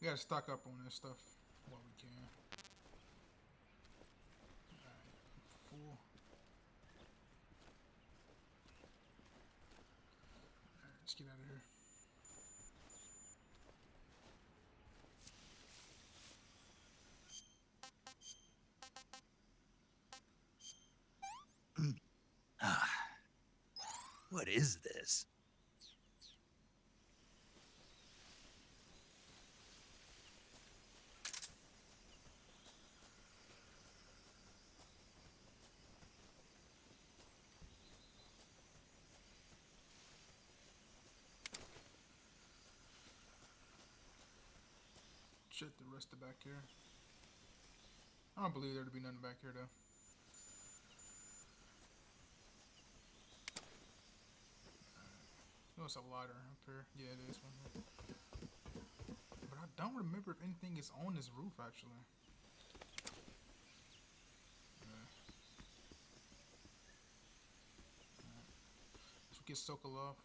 We gotta stock up on this stuff while we can. Alright, full. Alright, let's get out of here. What is this? Check the rest of back here. I don't believe there to be nothing back here though. Oh, it's a ladder up here. Yeah, it is one here. But I don't remember if anything is on this roof actually. Let's get Sokolov.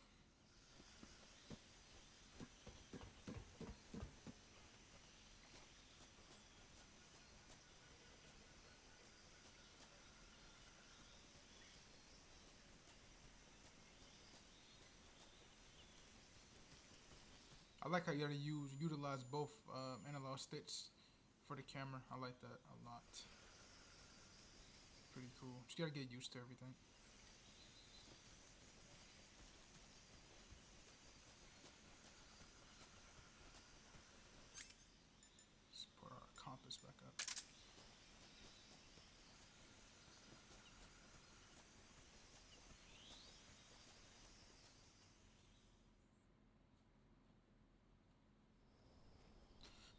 I like how you gotta utilize both analog sticks for the camera. I like that a lot. Pretty cool. Just gotta get used to everything. Let's put our compass back up.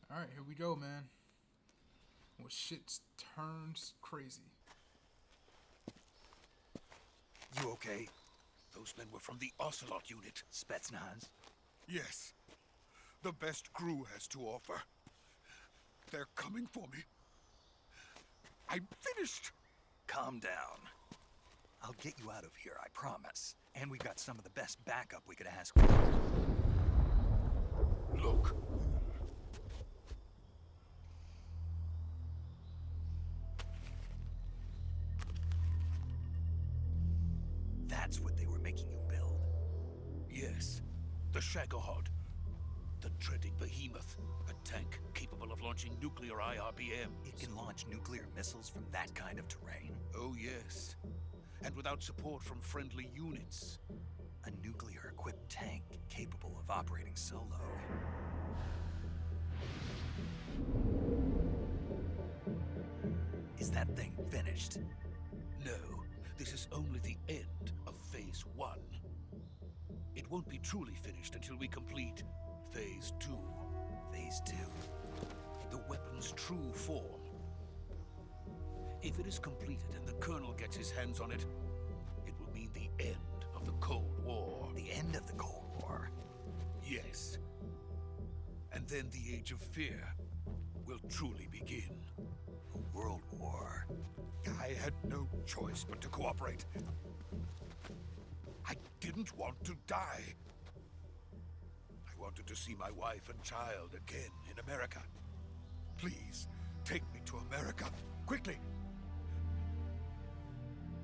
Alright, here we go, man. Well, shit turns crazy. You okay? Those men were from the Ocelot unit. Spetsnaz? Yes. The best crew has to offer. They're coming for me. I'm finished. Calm down. I'll get you out of here, I promise. And we got some of the best backup we could ask for. Look. That's what they were making you build? Yes. The Shagohod. The dreaded behemoth. A tank capable of launching nuclear IRBMs. It can launch nuclear missiles from that kind of terrain? Oh, yes. And without support from friendly units. A nuclear-equipped tank capable of operating solo. Is that thing finished? No. This is only the end of Phase 1. It won't be truly finished until we complete Phase 2. Phase 2? The weapon's true form. If it is completed and the Colonel gets his hands on it, it will mean the end of the Cold War. The end of the Cold War? Yes. And then the Age of Fear will truly begin. A world war? I had no choice but to cooperate. I didn't want to die. I wanted to see my wife and child again in America. Please, take me to America, quickly.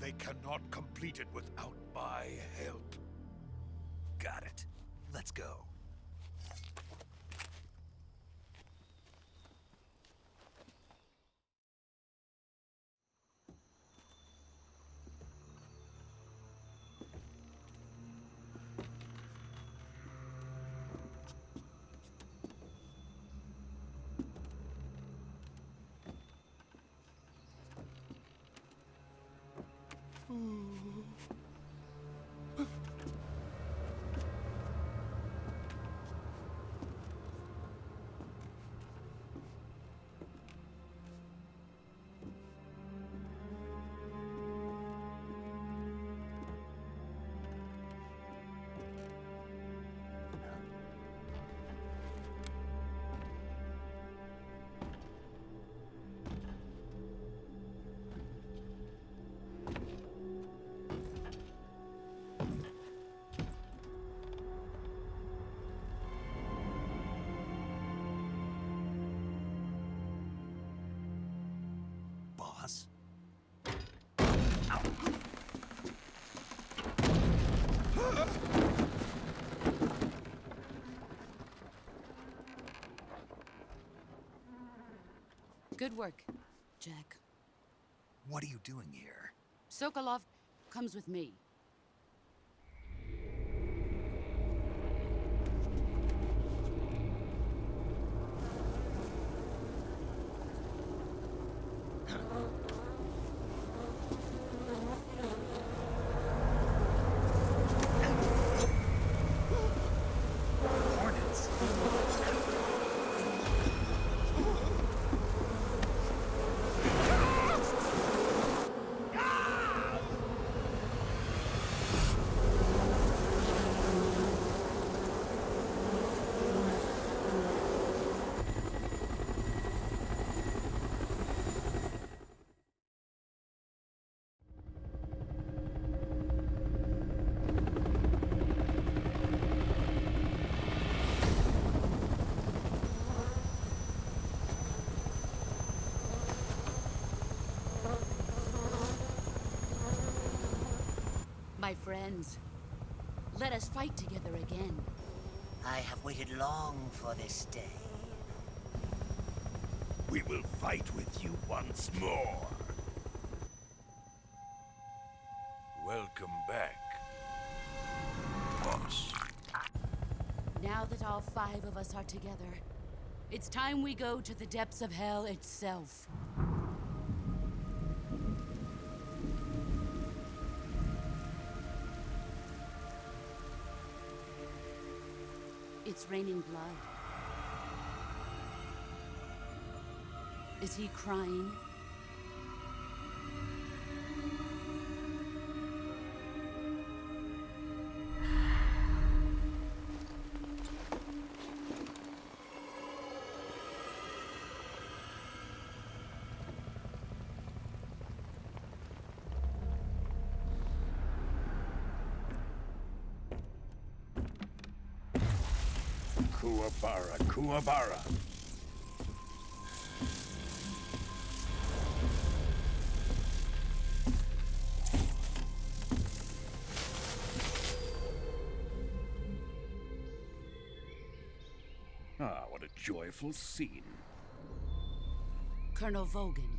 They cannot complete it without my help. Got it. Let's go. Boss? Good work, Jack. What are you doing here? Sokolov comes with me. Hornets? My friends, let us fight together again. I have waited long for this day. We will fight with you once more. Welcome back, boss. Now that all 5 of us are together, it's time we go to the depths of hell itself. It's raining blood. Is he crying? Kuwabara, Kuwabara. Ah, what a joyful scene. Colonel Vogan.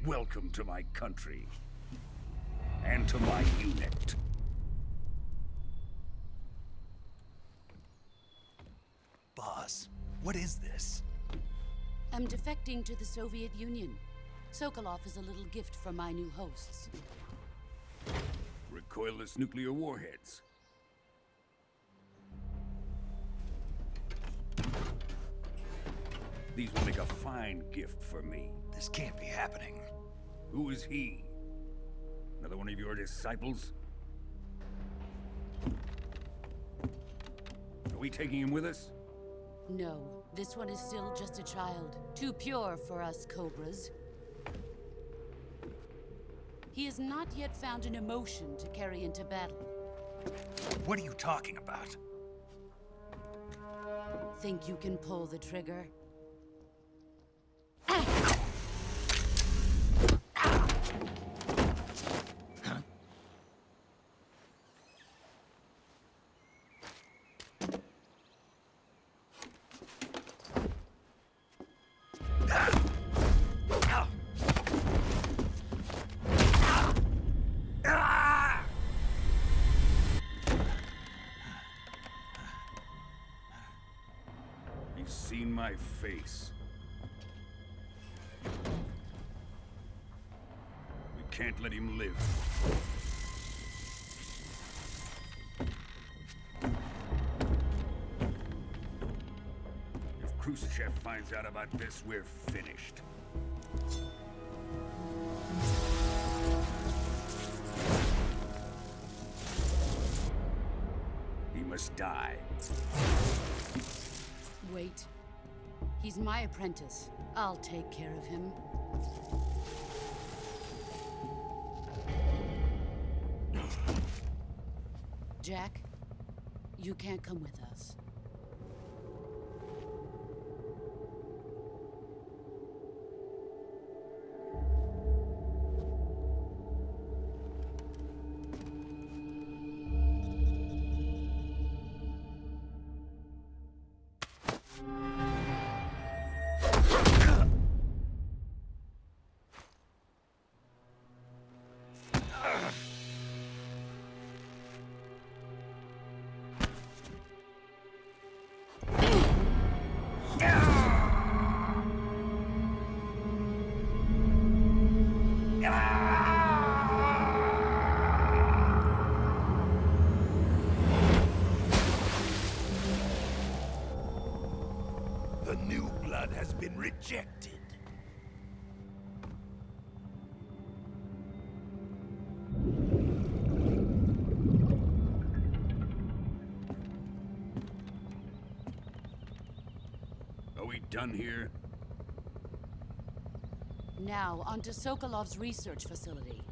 Welcome to my country. And to my unit. Boss, what is this? I'm defecting to the Soviet Union. Sokolov is a little gift from my new hosts. Recoilless nuclear warheads. These will make a fine gift for me. This can't be happening. Who is he? Another one of your disciples? Are we taking him with us? No, this one is still just a child. Too pure for us Cobras. He has not yet found an emotion to carry into battle. What are you talking about? Think you can pull the trigger? He's seen my face. We can't let him live. If Khrushchev finds out about this, we're finished. He must die. Wait. He's my apprentice. I'll take care of him. Jack, you can't come with us. The new blood has been rejected. Are we done here? Now, onto Sokolov's research facility.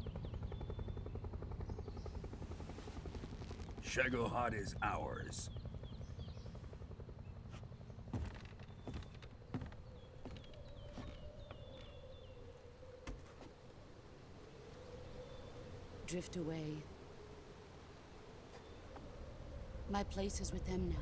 Shagohod is ours. Drift away. My place is with them now.